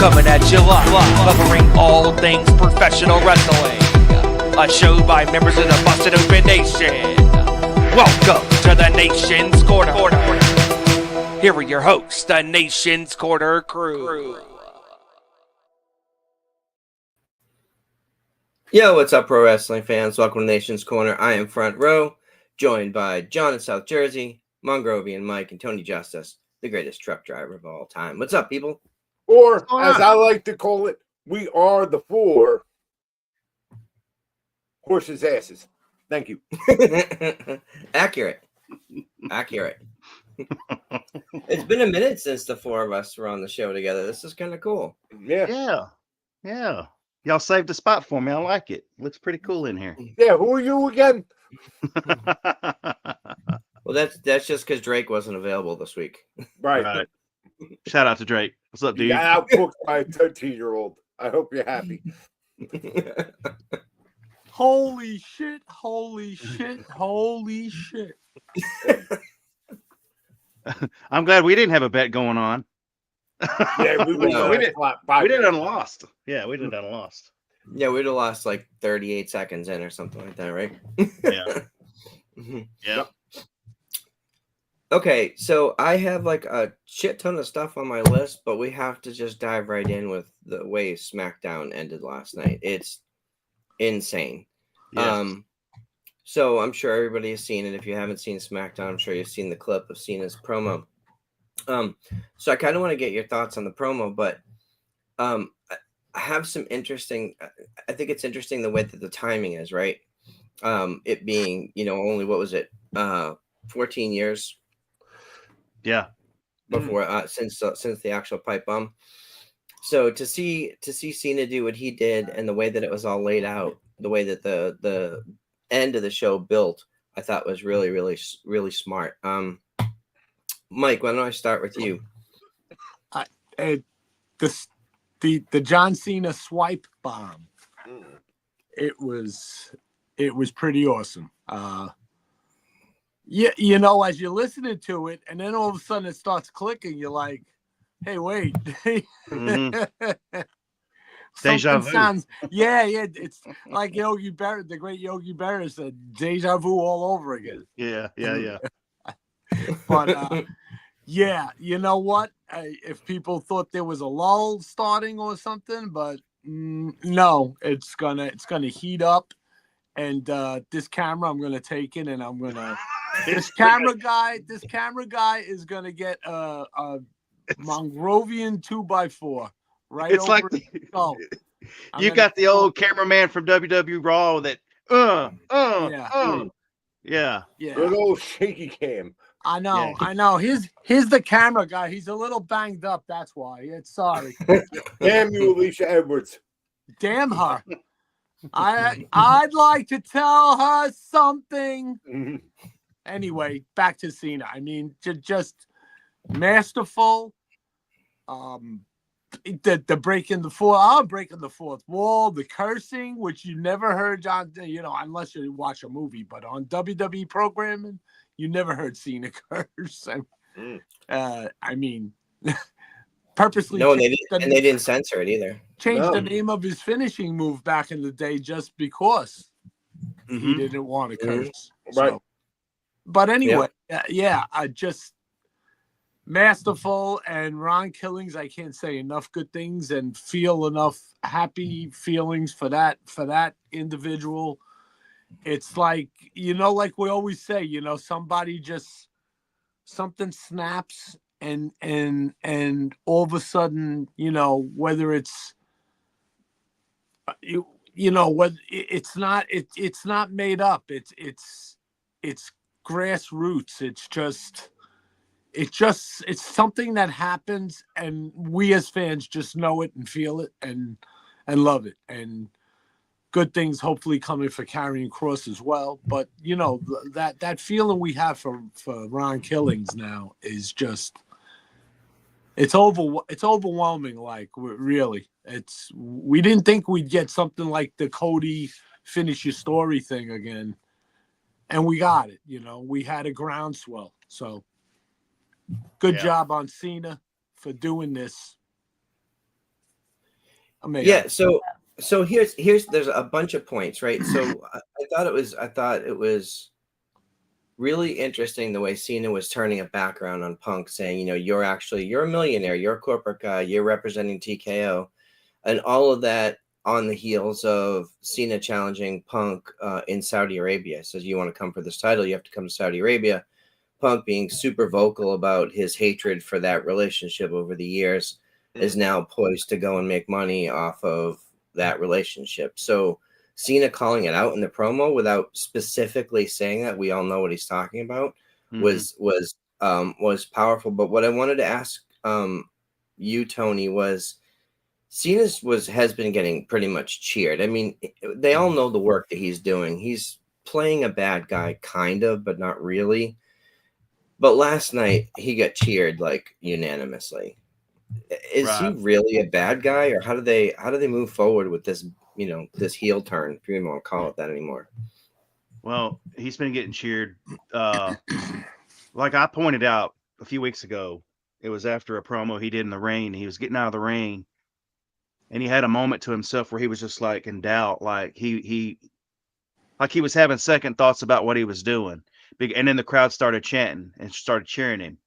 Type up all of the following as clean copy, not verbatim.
coming at you live, covering all things professional wrestling. A show by members of the Busted Open Nation. Welcome to the Nation's Corner. Here are your hosts, the Nation's Corner crew. Yo, what's up, pro wrestling fans? Welcome to Nation's Corner. I am Front Row, joined by John in South Jersey, Mongrovian Mike, and Tony Justice, the greatest truck driver of all time. What's up, people? Or, as I like to call it, we are the four horses' asses. Thank you. Accurate. It's been a minute since the four of us were on the show together. This is kind of cool. Yeah. Y'all saved a spot for me. I like it. Looks pretty cool in here. Yeah, who are you again? Well, that's just because Drake wasn't available this week. Right. Shout out to Drake. What's up, dude? Yeah, outbooked by a 13-year-old. I hope you're happy. Holy shit. I'm glad we didn't have a bet going on. Yeah, we didn't unlost. Yeah, we didn't unlost. Yeah, we'd have lost like 38 seconds in or something like that, right? Yeah. Yep. Okay, so I have like a shit ton of stuff on my list, but we have to just dive right in with the way SmackDown ended last night. It's insane. Yes. So I'm sure everybody has seen it. If you haven't seen SmackDown, I'm sure you've seen the clip of Cena's promo. So I kind of want to get your thoughts on the promo, but I have some interesting. I think it's interesting the way that the timing is, right? It being, only what was it, 14 years? Yeah. Before since the actual pipe bomb. So to see Cena do what he did and the way that it was all laid out, the way that the end of the show built, I thought was really, really, really smart. Mike, why don't I start with you? The John Cena swipe bomb. It was pretty awesome. Yeah, as you're listening to it, and then all of a sudden it starts clicking, you're like, "Hey, wait!" Mm-hmm. Deja vu. Sounds, yeah. It's like Yogi Berra, the great Yogi Berra said, "Deja vu all over again." Yeah. But yeah, you know what? If people thought there was a lull starting or something, but no, it's gonna heat up. And this camera, I'm gonna take it, and I'm gonna. This camera guy is gonna get a Mongrovian 2x4 right. It's over like you got the old cameraman from WWE Raw that yeah. Good old shaky cam. I know. Here's the camera guy. He's a little banged up. That's why. Sorry. Damn you, Alicia Edwards. Damn her. I'd like to tell her something. Mm-hmm. Anyway, back to Cena. I mean, just masterful. The breaking the fourth wall, the cursing, which you never heard, John. Unless you watch a movie, but on WWE programming, you never heard Cena curse. I mean, purposely. No, they didn't censor it either. Changed the name of his finishing move back in the day just because he didn't want to curse. Right. So, but anyway, I just masterful, and Ron Killings, I can't say enough good things and feel enough happy feelings for that individual. It's like, like we always say, something snaps and all of a sudden, whether it's whether it's not made up. It's grassroots. It's something that happens, and we as fans just know it and feel it and love it. And good things hopefully coming for Karrion Kross as well. But that feeling we have for Ron Killings now is just it's overwhelming. Like, really, we didn't think we'd get something like the Cody finish your story thing again, and we got it. We had a groundswell. So good job on Cena for doing this. Amazing. Yeah. So here's there's a bunch of points, right? So I thought it was really interesting the way Cena was turning a background on Punk, saying, you're a millionaire, you're a corporate guy, you're representing TKO, and all of that on the heels of Cena challenging Punk in Saudi Arabia. Says, you want to come for this title, you have to come to Saudi Arabia. Punk being super vocal about his hatred for that relationship over the years is now poised to go and make money off of that relationship. So Cena calling it out in the promo without specifically saying that, we all know what he's talking about, was powerful. But what I wanted to ask you, Tony, was Cena has been getting pretty much cheered. I mean, they all know the work that he's doing. He's playing a bad guy, kind of, but not really. But last night he got cheered like unanimously. Is he really a bad guy, or how do they move forward with this, this heel turn, if you even want to call it that anymore? Well, he's been getting cheered. Like I pointed out a few weeks ago, it was after a promo he did in the ring. He was getting out of the ring, and he had a moment to himself where he was just like in doubt, like he was having second thoughts about what he was doing. And then the crowd started chanting and started cheering him.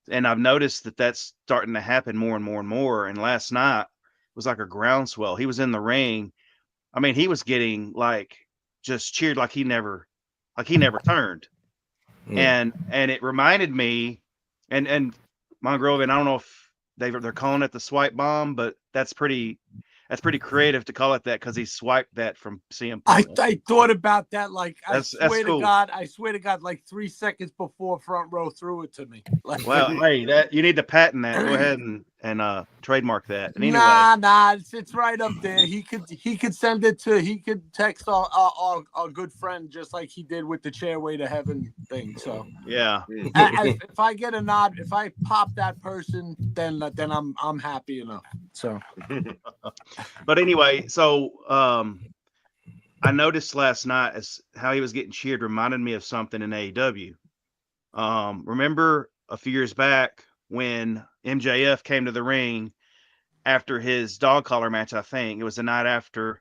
And I've noticed that that's starting to happen more and more and more. And last night was like a groundswell. He was in the ring. I mean, he was getting like just cheered like he never turned. And it reminded me, and Mongrovian, I don't know if they're calling it the swipe bomb, but that's pretty creative to call it that, because he swiped that from CM Punk. I thought about that. Like, that's cool. To God, I swear to God, like 3 seconds before Front Row threw it to me. Like, well, hey, that you need to patent that. Go ahead and trademark that. And anyway, nah, it's right up there. He could send it to. He could text our good friend, just like he did with the Chairway to Heaven thing. So yeah, if I get a nod, if I pop that person, then I'm happy enough. So, but anyway, so I noticed last night as how he was getting cheered reminded me of something in AEW. Remember a few years back when MJF came to the ring after his dog collar match? I think it was the night after.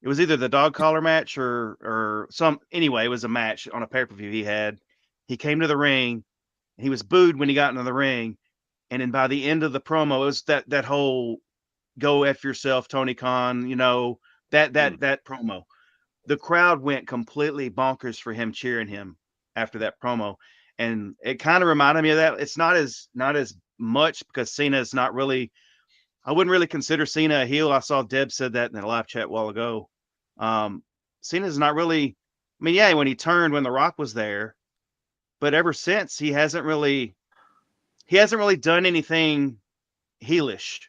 It was either the dog collar match or some. Anyway, it was a match on a pay-per-view he had. He came to the ring. And he was booed when he got into the ring, and then by the end of the promo, it was that whole "Go F yourself, Tony Khan," that promo. The crowd went completely bonkers for him, cheering him after that promo. And it kind of reminded me of that. It's not as much because Cena is not really, I wouldn't really consider Cena a heel. I saw Deb said that in the live chat a while ago. Cena's not really, I mean, yeah, when he turned when The Rock was there, but ever since he hasn't really done anything heelish.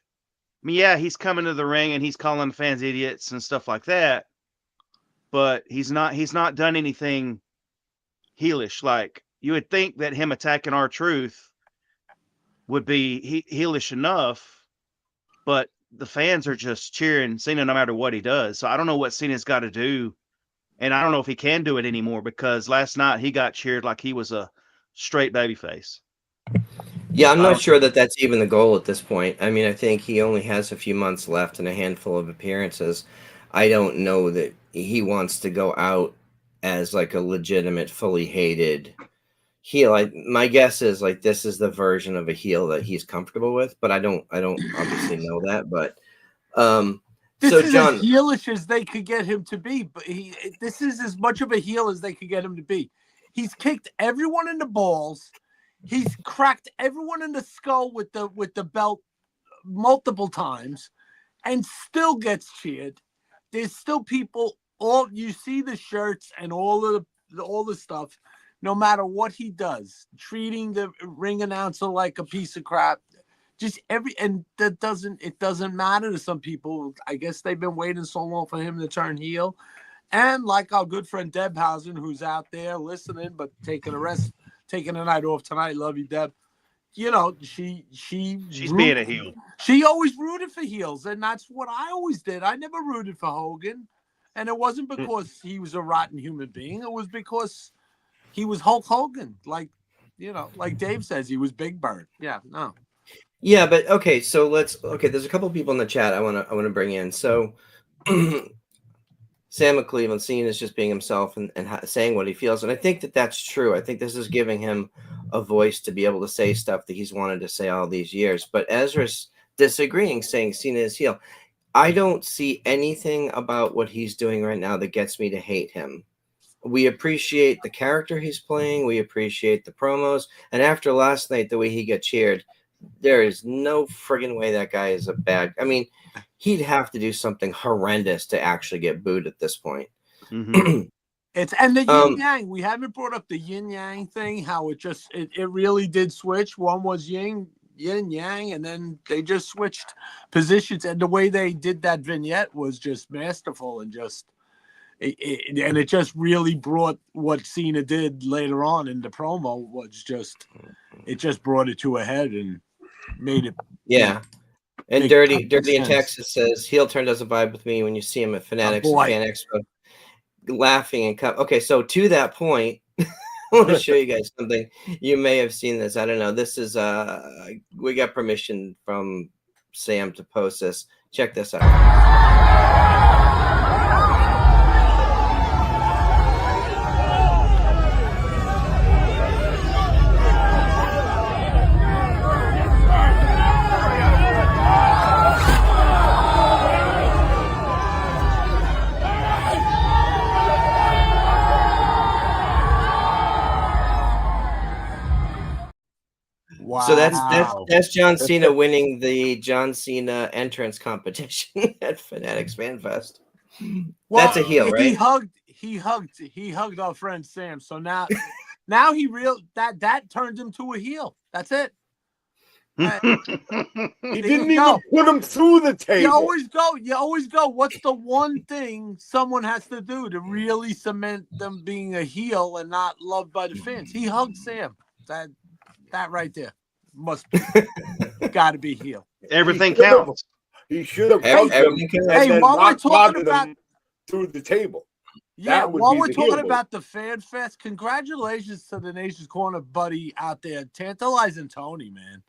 I mean, yeah, he's coming to the ring and he's calling fans idiots and stuff like that, but he's not done anything heelish. Like, you would think that him attacking R-Truth would be heelish enough, but the fans are just cheering Cena no matter what he does. So I don't know what Cena's got to do, and I don't know if he can do it anymore, because last night he got cheered like he was a straight babyface. Yeah, I'm not sure that that's even the goal at this point. I mean, I think he only has a few months left and a handful of appearances. I don't know that he wants to go out as like a legitimate, fully hated heel. My guess is like this is the version of a heel that he's comfortable with, but I don't obviously know that. But this so is John, as heelish as they could get him to be. But this is as much of a heel as they could get him to be. He's kicked everyone in the balls. He's cracked everyone in the skull with the belt multiple times, and still gets cheered. There's still people. All you see the shirts and all the stuff. No matter what he does, treating the ring announcer like a piece of crap. And it doesn't matter to some people. I guess they've been waiting so long for him to turn heel. And like our good friend Debhausen, who's out there listening but taking a night off tonight. Love you, Deb. She's being a heel. She always rooted for heels, and that's what I always did. I never rooted for Hogan, and it wasn't because he was a rotten human being. It was because he was Hulk Hogan. Like Dave says, he was Big Bird. Yeah, no. Yeah, but okay, so there's a couple people in the chat I want to bring in. So Sam McCleveland, seeing is just being himself and saying what he feels. And I think that that's true. I think this is giving him a voice to be able to say stuff that he's wanted to say all these years. But Ezra's disagreeing, saying Cena is heel. I don't see anything about what he's doing right now that gets me to hate him. We appreciate the character he's playing. We appreciate the promos. And after last night, the way he got cheered, there is no friggin' way that guy is a bad. I mean, he'd have to do something horrendous to actually get booed at this point. Mm-hmm. It's and the yin yang. We haven't brought up the yin yang thing. How it really did switch. One was yin yang, and then they just switched positions. And the way they did that vignette was just masterful, and it just really brought what Cena did later on in the promo was just brought it to a head and made it. Yeah. And Dirty in Texas says heel turn doesn't vibe with me when you see him at Fanatics and Fan Expo laughing and okay, so to that point, I want to show you guys something. You may have seen this. I don't know. This is we got permission from Sam to post this. Check this out. Wow. So that's John Cena winning the John Cena entrance competition at Fanatics Fan Fest. Well, that's a heel, right? He hugged our friend Sam. So now that turned him to a heel. That's it. He didn't even put him through the table. You always go. What's the one thing someone has to do to really cement them being a heel and not loved by the fans? He hugged Sam. That right there must be got to be heel. Everything counts. He should have hugged him. Hey, while we're talking about through the table. Yeah, while we're talking about the Fan Fest, congratulations to the Nation's Corner buddy out there, tantalizing Tony, man.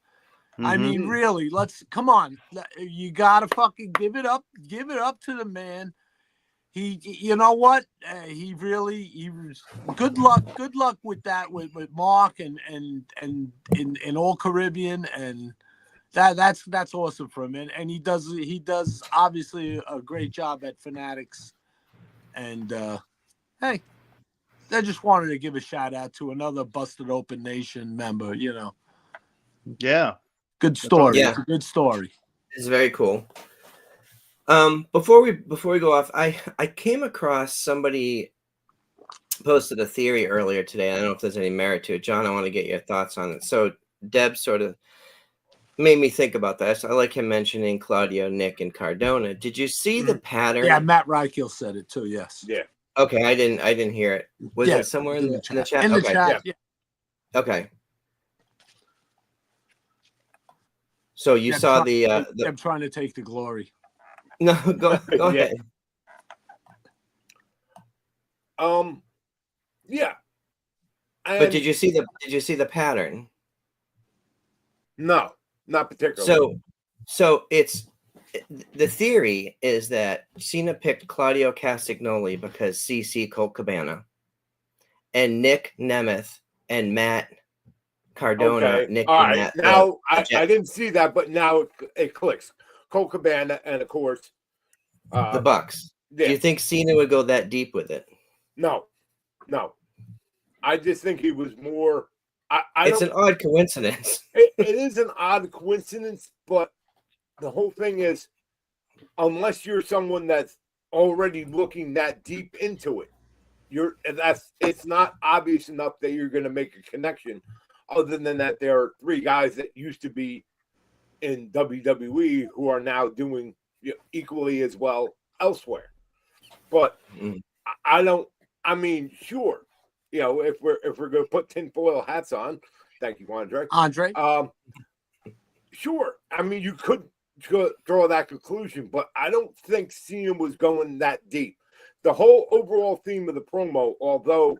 Mm-hmm. I mean, really, come on. You gotta fucking give it up to the man. You know what? He was good luck with that with Mark and in All Caribbean, and that's awesome for him. And he does obviously a great job at Fanatics. And hey, I just wanted to give a shout out to another Busted Open Nation member. You know, yeah, good story. Yeah. It's a good story. It's very cool. Before we go off, I came across somebody posted a theory earlier today. I don't know if there's any merit to it. John, I want to get your thoughts on it. So Deb sort of made me think about that. So I like him mentioning Claudio, Nick, and Cardona. Did you see the pattern? Yeah, Matt Reichel said it too. Yes. Yeah. Okay, I didn't hear it. Was it somewhere in the chat? In the chat. Yeah. Okay. So you saw I'm trying to take the glory. No, go ahead. Yeah. But did you see the pattern? No, not particularly. So it's the theory is that Cena picked Claudio Castagnoli because CC Colt Cabana and Nick Nemeth and Matt Cardona. Okay. Nick all and right. Matt, now I didn't see that, but now it clicks. Colt Cabana and of course the Bucks. Yeah. Do you think Cena would go that deep with it? No. I just think he was more. It's an odd coincidence. It is an odd coincidence, but the whole thing is, unless you're someone that's already looking that deep into it, it's not obvious enough that you're going to make a connection. Other than that, there are three guys that used to be in WWE who are now doing equally as well elsewhere. But I mean, sure. If we're going to put tinfoil hats on, thank you, Andre. Sure. I mean, you could draw that conclusion, but I don't think Cena was going that deep. The whole overall theme of the promo, although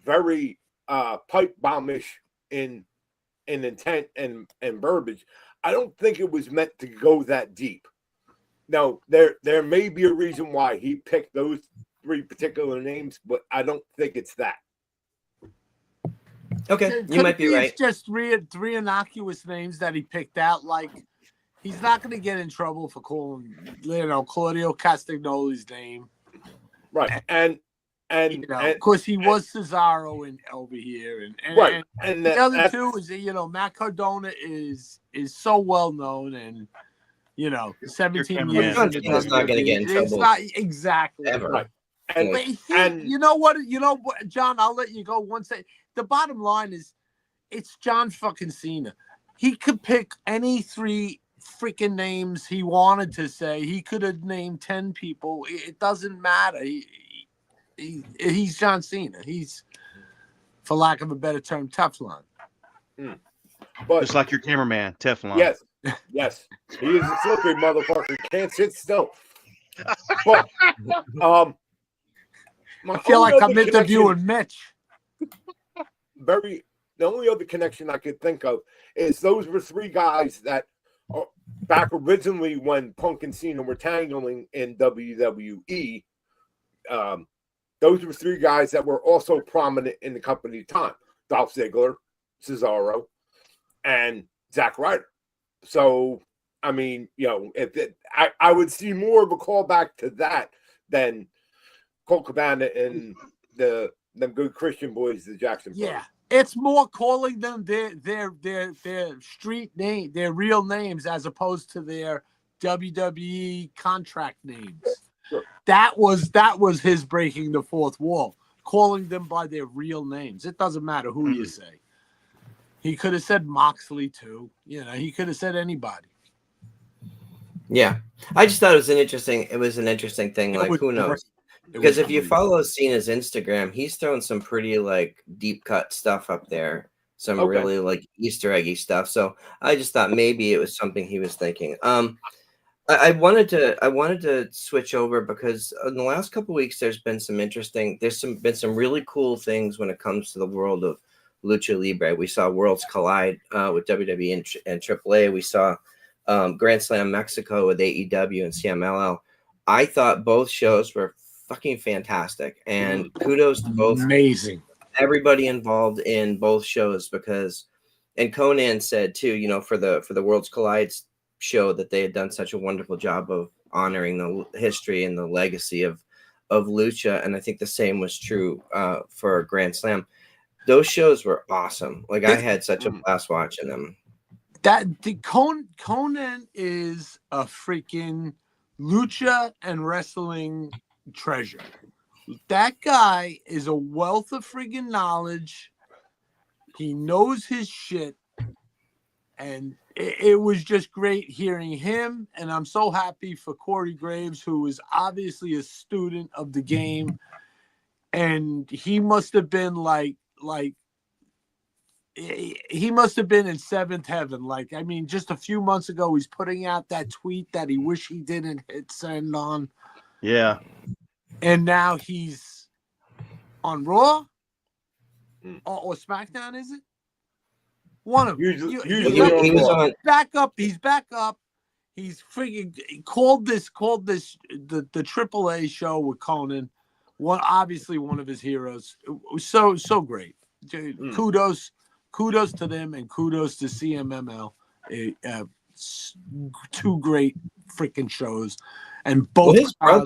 very pipe bombish in in intent and verbiage. I don't think it was meant to go that deep. Now, there may be a reason why he picked those 3 particular names, but I don't think it's that. Okay, you might be right. It's just three innocuous names that he picked out. Like, he's not going to get in trouble for calling, Claudio Castagnoli's name. Right. And of course, he was Cesaro over here. Right. And the other two is, Matt Cardona is so well known, and 17 years. He's not going to get in trouble. It's not exactly ever. Right. And you know what, John, I'll let you go one second. The bottom line is, it's John fucking Cena. He could pick any 3 freaking names he wanted to say. He could have named 10 people. It doesn't matter. He's John Cena. He's, for lack of a better term, Teflon. But just like your cameraman, Teflon. Yes. He is a slippery motherfucker. Can't sit still. But I feel like I'm interviewing Mitch. The only other connection I could think of is those were 3 guys that back originally when Punk and Cena were tangling in WWE. Those were 3 guys that were also prominent in the company time: Dolph Ziggler, Cesaro, and Zack Ryder. So, I mean, I would see more of a callback to that than Colt Cabana and them good Christian boys, the Jackson Brothers. Yeah, it's more calling them their street name, their real names, as opposed to their WWE contract names. Sure. That was his breaking the 4th wall, calling them by their real names. It doesn't matter who you say. He could have said Moxley too. He could have said anybody. Yeah, I just thought it was an interesting thing. Like, who knows? Because if you follow Cena's Instagram, he's throwing some pretty deep cut stuff up there. Some really Easter eggy stuff. So I just thought maybe it was something he was thinking. I wanted to switch over because in the last couple of weeks there's been some really cool things when it comes to the world of Lucha Libre. We saw Worlds Collide with WWE and AAA. We saw Grand Slam Mexico with AEW and CMLL. I thought both shows were fucking fantastic, and kudos to both. Amazing. Everybody involved in both shows, because, and Conan said too, for the Worlds Collide show that they had done such a wonderful job of honoring the history and the legacy of Lucha, and I think the same was true for Grand Slam. Those shows were awesome. I had such a blast watching them. Conan is a freaking lucha and wrestling treasure. That guy is a wealth of freaking knowledge. He knows his shit, and it was just great hearing him. And I'm so happy for Corey Graves, who is obviously a student of the game, and he must have been he must have been in 7th heaven. Just a few months ago, he's putting out that tweet that he wish he didn't hit send on. Yeah. And now he's on Raw or SmackDown, is it? One of them. He was on. Back up. He's back up. He's freaking called this the AAA show with Conan. Obviously one of his heroes. So great. Kudos to them, and kudos to CMML. 2 great freaking shows, and both. Well,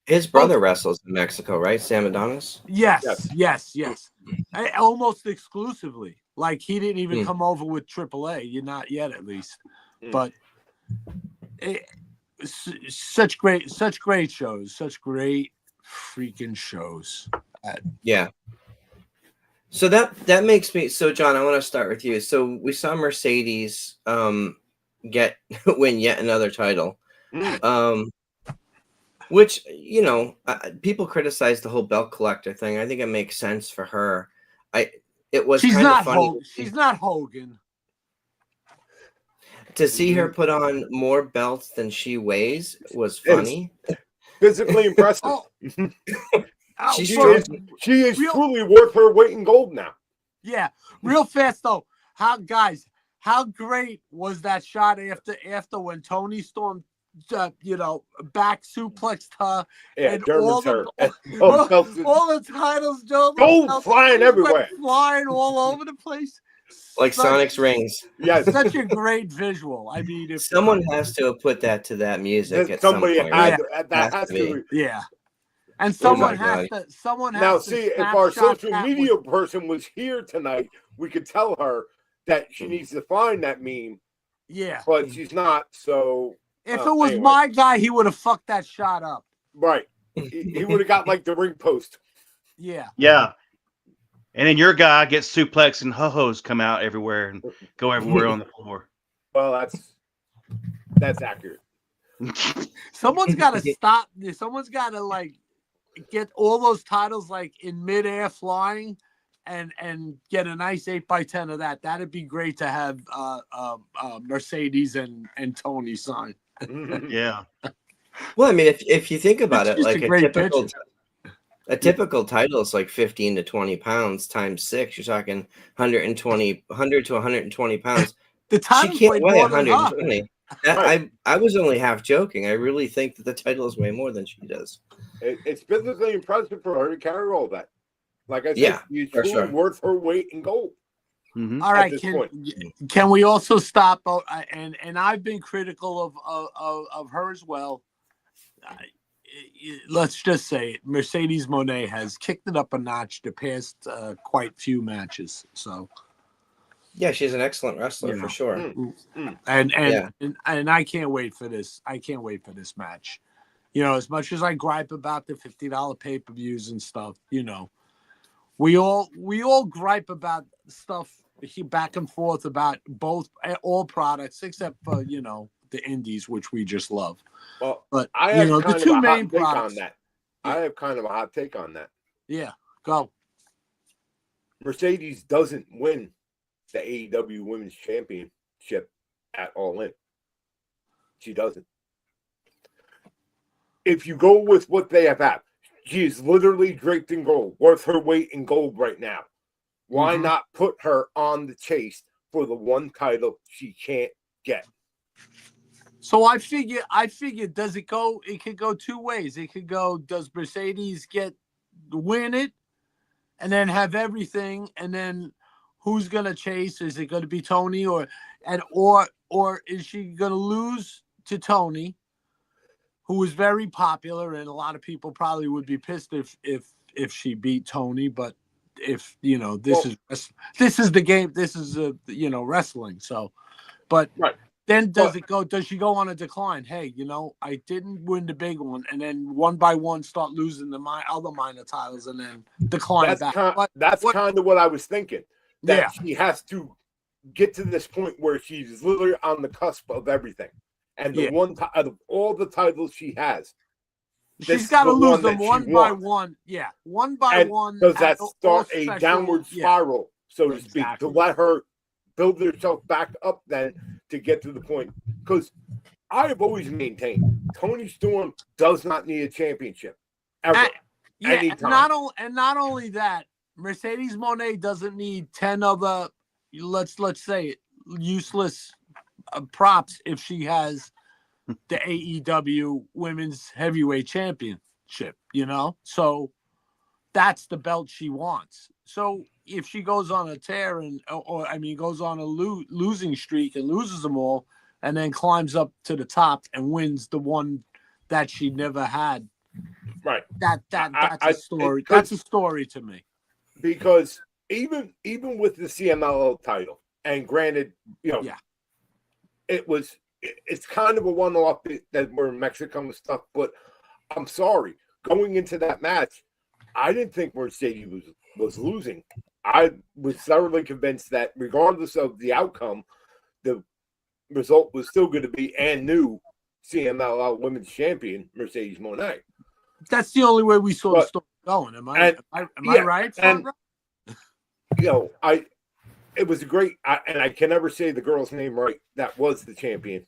his brother wrestles in Mexico, right? Sam Adonis. Yes. Almost exclusively. He didn't even come over with AAA. Not yet, at least. But such great shows. Such great freaking shows. Yeah. So that makes me. So John, I want to start with you. So we saw Mercedes win yet another title. Which, people criticize the whole belt collector thing. I think it makes sense for her. She's not funny. She's not Hogan. To see her put on more belts than she weighs was funny. Physically impressive. She is truly worth her weight in gold now. Yeah. Real fast though. how great was that shot after when Tony Storm, back suplexed her and German's her. all the titles, Joe, Gold flying everywhere, flying all over the place, like Sonic's rings. Yes, such a great visual. I mean, if Someone has to have put that to that music at some somebody point. had Right? that has to be. yeah. And Oh someone my has to. Someone has Now, to see, if our snapshot social that media person was here tonight, we could tell her that she needs to find that meme. Yeah, But she's not. So if it was anyway. my guy, he would have fucked that shot up. Right, he would have got like the ring post. Yeah. Yeah. And then your guy gets suplexed and ho-hos come out everywhere and go everywhere on the floor. Well, that's accurate. Someone's got to stop. Someone's got to like get all those titles like in midair flying, and get a nice 8x10 of that. That'd be great to have Mercedes and Tony sign. Yeah. Well, I mean, if you think about It's it, just like a great picture. a typical title is like 15 to 20 pounds times 6. You're talking 100 to 120 pounds. The She titles can't weighed weigh more than her. 120. Right. I was only half joking. I really think that the titles weigh more than she does. It's physically impressive for her to carry all that. Like I said, Yeah, she's for truly sure. worth her weight in gold. Mhm. All right, this point. can we also stop? And I've been critical of her as well. Let's just say it. Mercedes Moné has kicked it up a notch the past quite few matches. So Yeah, she's an excellent wrestler for sure. and Yeah. and I can't wait for this. I can't wait for this match. As much as I gripe about the $50 pay-per-views and stuff, we all gripe about stuff back and forth about all products except for the indies, which we just love. Well, But I have the kind two of a main hot take products. on that. Yeah. I have kind of a hot take on that. Yeah, go. Mercedes doesn't win the AEW Women's Championship at All In. She doesn't. If you go with what they have had, she is literally draped in gold, worth her weight in gold right now. Why not put her on the chase for the one title she can't get? So I figure, does it go? It could go two ways. It could go, does Mercedes win it and then have everything, and then who's gonna chase? Is it gonna be Tony or is she gonna lose to Tony, who is very popular, and a lot of people probably would be pissed if she beat Tony, but if this is the game, this is wrestling. So, but right. Then does she go on a decline? Hey, I didn't win the big one, and then one by one start losing my other minor titles, and then decline back. That's kind of what I was thinking. That she has to get to this point where she's literally on the cusp of everything, and the one out of all the titles she has, she's got to lose them one by one. Yeah, one by one. Does that start a downward spiral, so to speak, to let her build herself back up then to get to the point? Because I have always maintained Tony Storm does not need a championship ever. Anytime. Not only that, Mercedes Moné doesn't need 10 other, let's say it, useless props if she has the AEW Women's Heavyweight Championship, So that's the belt she wants. So if she goes on a tear goes on a losing streak and loses them all, and then climbs up to the top and wins the one that she never had, right? That's a story. That's a story to me. Because even with the CMLL title, and granted, it's kind of a one-off that we're in Mexico and stuff. But I'm sorry, going into that match, I didn't think Mercedes was losing. I was thoroughly convinced that regardless of the outcome, the result was still going to be and new CMLL Women's Champion Mercedes Moné. That's the only way we saw the story going. Am I right? And it was a great, and I can never say the girl's name right. That was the champion.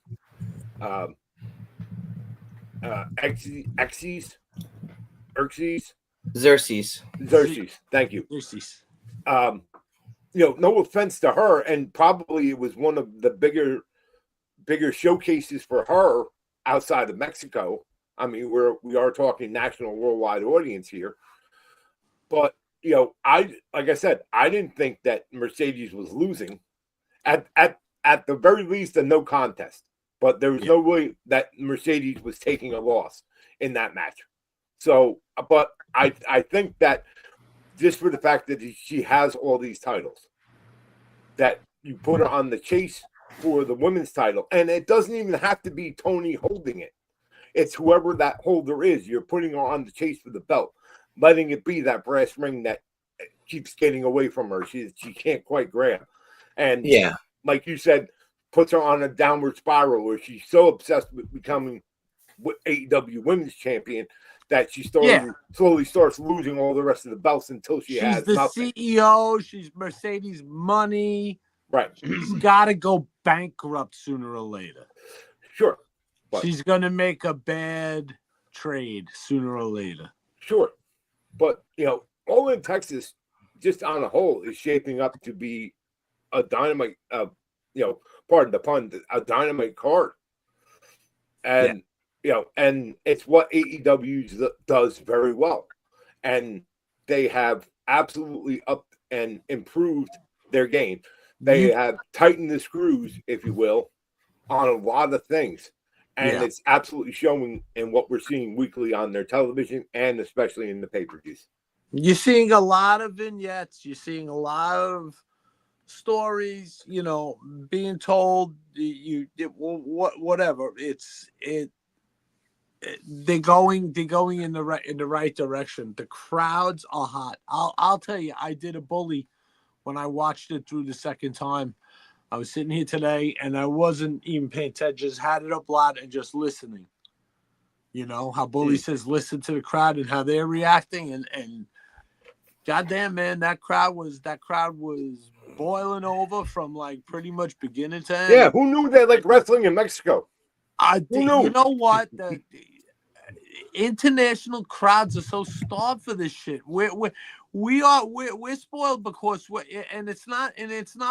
Xerxes. Thank you. Xerxes. no offense to her, and probably it was one of the bigger showcases for her outside of Mexico. I mean, we are talking national, worldwide audience here. But like I said, I didn't think that Mercedes was losing. At the very least, a no contest. But there was no way that Mercedes was taking a loss in that match. So, but I think that just for the fact that she has all these titles, that you put her on the chase for the women's title, and it doesn't even have to be Tony holding it. It's whoever that holder is. You're putting her on the chase for the belt, letting it be that brass ring that keeps getting away from her. She can't quite grab. And like you said, puts her on a downward spiral where she's so obsessed with becoming AEW Women's Champion that she slowly starts losing all the rest of the belts until she's has the nothing. CEO. She's Mercedes money. Right. She's got to go bankrupt sooner or later. Sure. But she's going to make a bad trade sooner or later. Sure. But, All In Texas, just on a whole, is shaping up to be a dynamite, pardon the pun, a dynamite card. And, and it's what AEW does very well. And they have absolutely upped and improved their game. They have tightened the screws, if you will, on a lot of things. And it's absolutely showing in what we're seeing weekly on their television and especially in the pay-per-views. You're seeing a lot of vignettes. You're seeing a lot of stories, being told whatever. They're going in the right direction. The crowds are hot. I'll tell you, I did a bully when I watched it through the second time. I was sitting here today and I wasn't even paying attention, just had it up loud and just listening. How Bully says, listen to the crowd and how they're reacting. And goddamn, man, that crowd was boiling over from like pretty much beginning to end. Yeah, who knew they like wrestling in Mexico? Who knew? You know what? The international crowds are so starved for this shit. We're spoiled because it's not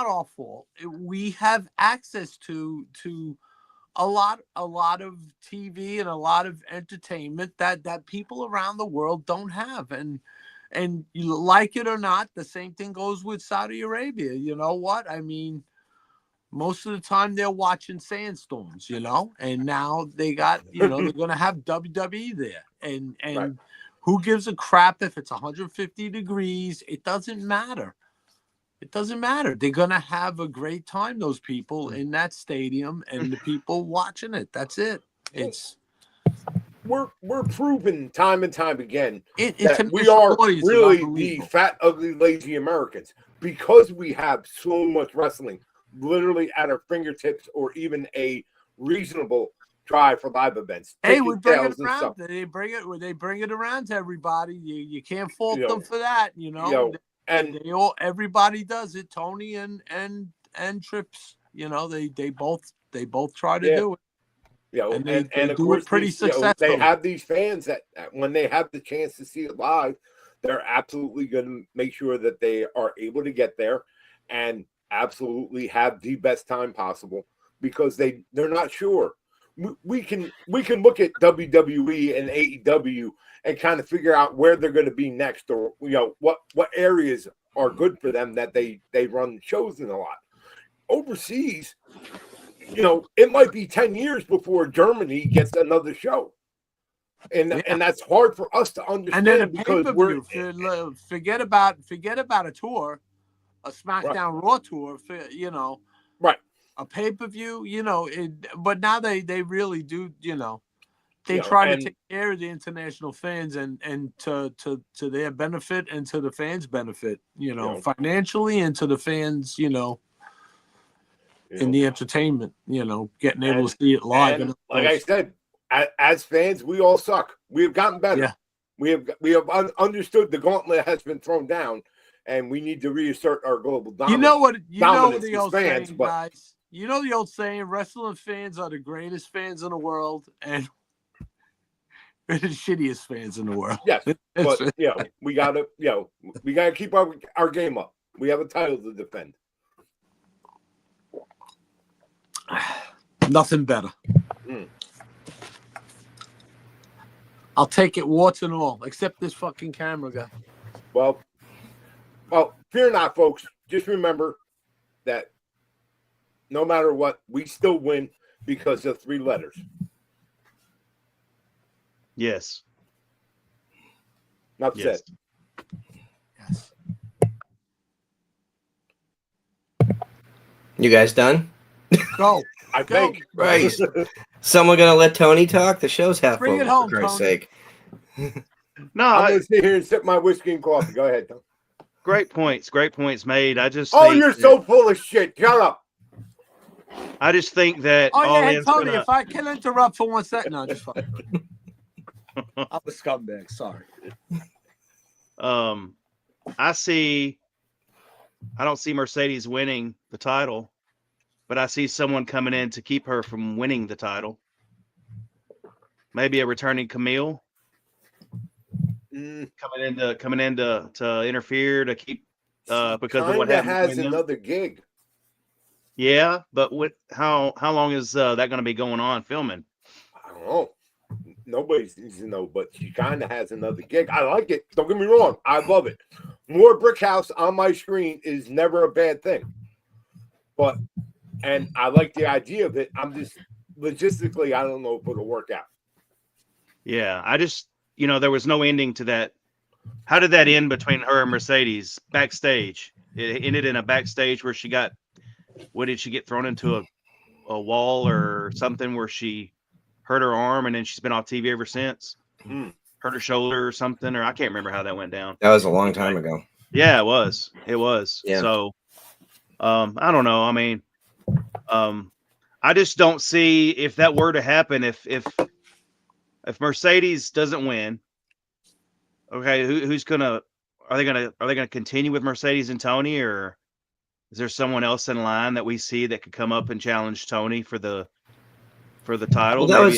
our fault. We have access to a lot of TV and a lot of entertainment that people around the world don't have. And you like it or not, the same thing goes with Saudi Arabia. You know what? I mean, most of the time they're watching Sandstorms, and now they got, they're going to have WWE there. And who gives a crap if it's 150 degrees? It doesn't matter. It doesn't matter. They're going to have a great time, those people in that stadium and the people watching it. That's it. We're proven time and time again that we are really the fat, ugly, lazy Americans because we have so much wrestling literally at our fingertips or even a reasonable drive for live events. Hey, we bring it around. They bring it around to everybody. You can't fault them for that, And everybody does it. Tony and Trips, they both try to do it. And they do it pretty successfully. They have these fans that when they have the chance to see it live, they're absolutely going to make sure that they are able to get there and absolutely have the best time possible because they're not sure. We can look at WWE and AEW and kind of figure out where they're going to be next, or what areas are good for them that they run shows in a lot. Overseas, it might be 10 years before Germany gets another show. And that's hard for us to understand. And then because forget about a tour, a SmackDown Raw tour, right. A pay-per-view, but now they really do, they try to take care of the international fans and to their benefit and to the fans' benefit, financially and to the fans, in the entertainment, getting able to see it live. And like I said, as fans, we all suck. We have gotten better. Yeah. We have understood the gauntlet has been thrown down, and we need to reassert our global dominance. You know the old saying, guys. You know the old saying, wrestling fans are the greatest fans in the world, and we're the shittiest fans in the world. Yes, but we gotta keep our game up. We have a title to defend. Nothing better. I'll take it, warts and all, except this fucking camera guy. Well, fear not, folks. Just remember that no matter what, we still win because of 3 letters. Yes. Not Yes. said. Yes. You guys done? Go. I Go. think. Right. Someone gonna let Tony talk? The show's half Bring over, it home, for Christ's Tony. sake. No, I'm going to sit here and sip my whiskey and coffee. Go ahead, Tom. great points. Great points made. I just Oh, think you're so full of shit. Shut up. I just think that Oh, All yeah, hey, In's Tony, gonna, if I can interrupt for 1 second. No, just fucking. I'm a scumbag. Sorry. I don't see Mercedes winning the title, but I see someone coming in to keep her from winning the title. Maybe a returning Camille coming in to interfere to keep because of what happened has between them. another gig. Yeah, but how long is that going to be going on filming? I don't know. Nobody needs to know, but she kind of has another gig. I like it. Don't get me wrong. I love it. More Brick House on my screen is never a bad thing. And I like the idea of it. I'm just logistically, I don't know if it'll work out. Yeah, I just there was no ending to that. How did that end between her and Mercedes backstage? It ended in a backstage where she got. What did she get thrown into a wall or something where she hurt her arm and then she's been off TV ever since? Hurt her shoulder or something, or I can't remember how that went down. That was a long time ago. Yeah, it was. Yeah. So, I don't know. I mean, I just don't see if that were to happen. If Mercedes doesn't win, okay, who's gonna? Are they gonna continue with Mercedes and Tony, or is there someone else in line that we see that could come up and challenge Tony for the title? Well,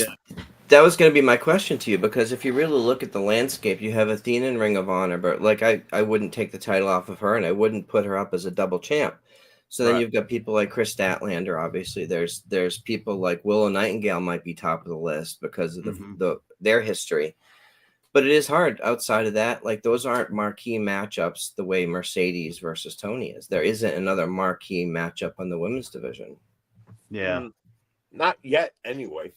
that was going to be my question to you, because if you really look at the landscape, you have Athena in Ring of Honor, but like I wouldn't take the title off of her, and I wouldn't put her up as a double champ. So then you've got people like Chris Statlander. Obviously, there's people like Willow Nightingale might be top of the list because of their history. But it is hard outside of that. Like, those aren't marquee matchups the way Mercedes versus Tony is. There isn't another marquee matchup on the women's division. Yeah. Not yet, anyway.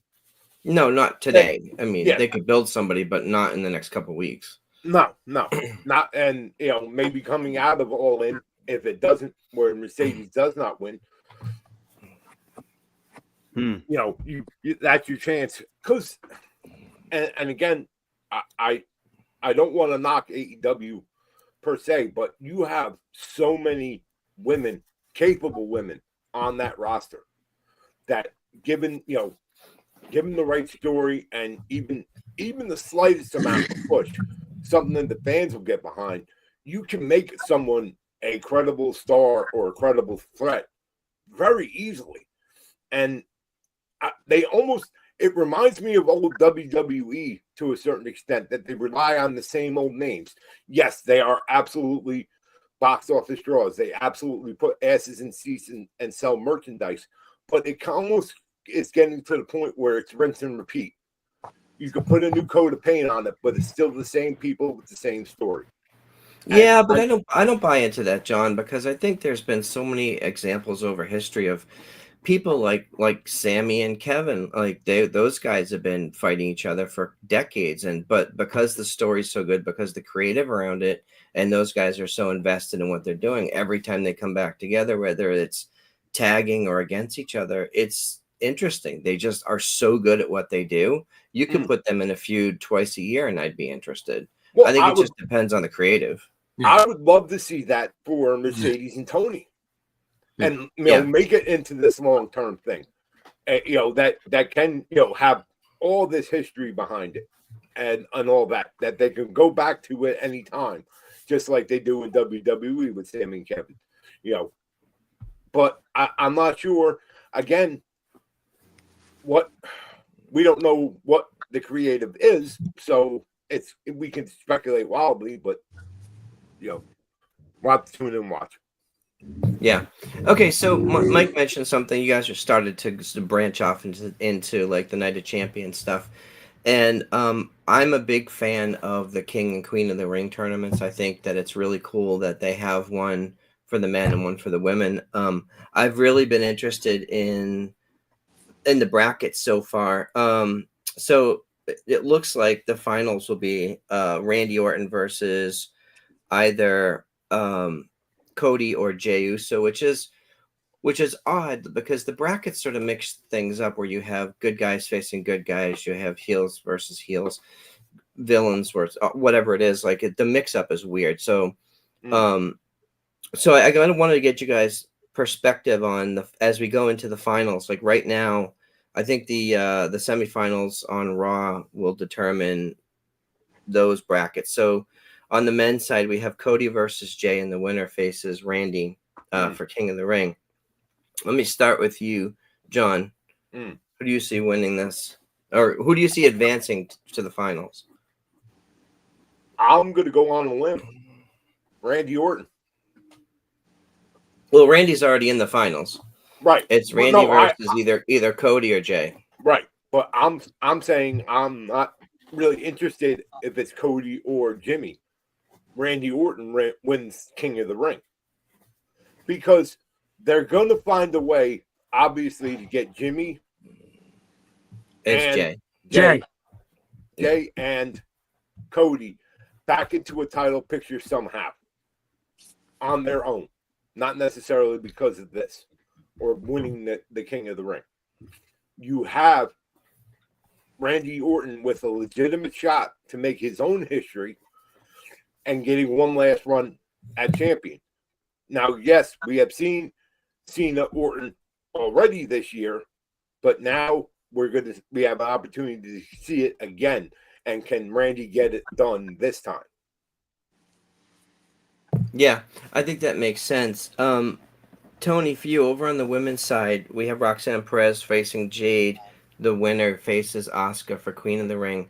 No, not today. I mean, they could build somebody, but not in the next couple of weeks. No, not. And maybe coming out of All In, if it doesn't, where Mercedes does not win, that's your chance. Because, and again, I don't want to knock AEW per se, but you have so many women, capable women on that roster that given the right story and even the slightest amount of push, something that the fans will get behind, you can make someone a credible star or a credible threat very easily. And it reminds me of old WWE to a certain extent, that they rely on the same old names. Yes, they are absolutely box office draws. They absolutely put asses in seats and sell merchandise. But it almost is getting to the point where it's rinse and repeat. You can put a new coat of paint on it, but it's still the same people with the same story. Yeah, but I don't buy into that, John, because I think there's been so many examples over history of people like Sammy and Kevin. Like, those guys have been fighting each other for decades, but because the story's so good, because the creative around it, and those guys are so invested in what they're doing, every time they come back together, whether it's tagging or against each other, it's interesting. They just are so good at what they do. You can put them in a feud twice a year and I'd be interested. Well, I think it just depends on the creative. I would love to see that for Mercedes and Tony, and make it into this long-term thing. That can have all this history behind it, and all that they can go back to at any time, just like they do in WWE with Sammy and Kevin. But I'm not sure. Again, we don't know what the creative is, so we can speculate wildly, but we'll have to tune in and watch. Yeah. Okay. So Mike mentioned something. You guys are started to branch off into like the Night of Champions stuff, and I'm a big fan of the King and Queen of the Ring tournaments. I think that it's really cool that they have one for the men and one for the women. I've really been interested in the brackets so far. So it looks like the finals will be Randy Orton versus either Cody or Jey Uso, which is odd because the brackets sort of mix things up where you have good guys facing good guys, you have heels versus heels, villains versus whatever it is. Like the mix up is weird. So, so I kind of wanted to get you guys' perspective on as we go into the finals. Like right now, I think the semifinals on Raw will determine those brackets. So on the men's side, we have Cody versus Jey, and the winner faces Randy for King of the Ring. Let me start with you, John. Who do you see winning this? Or who do you see advancing to the finals? I'm going to go on a limb. Randy Orton. Well, Randy's already in the finals. Right. It's Randy versus either Cody or Jey. Right. But I'm saying I'm not really interested if it's Cody or Jimmy. Randy Orton wins King of the Ring. Because they're going to find a way, obviously, to get Jimmy. It's Jey and Cody back into a title picture somehow on their own. Not necessarily because of this or winning the King of the Ring. You have Randy Orton with a legitimate shot to make his own history and getting one last run at champion. Now, yes, we have seen Cena Orton already this year, but now we have an opportunity to see it again. And can Randy get it done this time? Yeah, I think that makes sense. Tony, for you, over on the women's side, we have Roxanne Perez facing Jade. The winner faces Asuka for Queen of the Ring.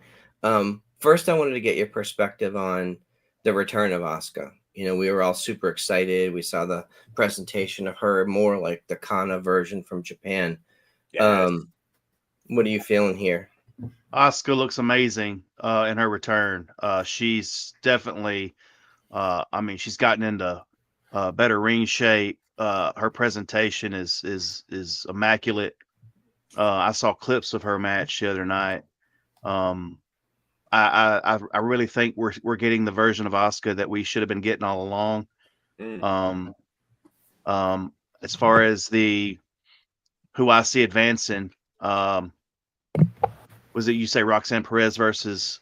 First, I wanted to get your perspective on the return of Asuka. You know, we were all super excited. We saw the presentation of her, more like the Kana version from Japan. Yes. What are you feeling here? Asuka looks amazing in her return. She's definitely, she's gotten into better ring shape. Her presentation is immaculate. I saw clips of her match the other night. I really think we're getting the version of Asuka that we should have been getting all along. As far as who I see advancing, was it you say Roxanne Perez versus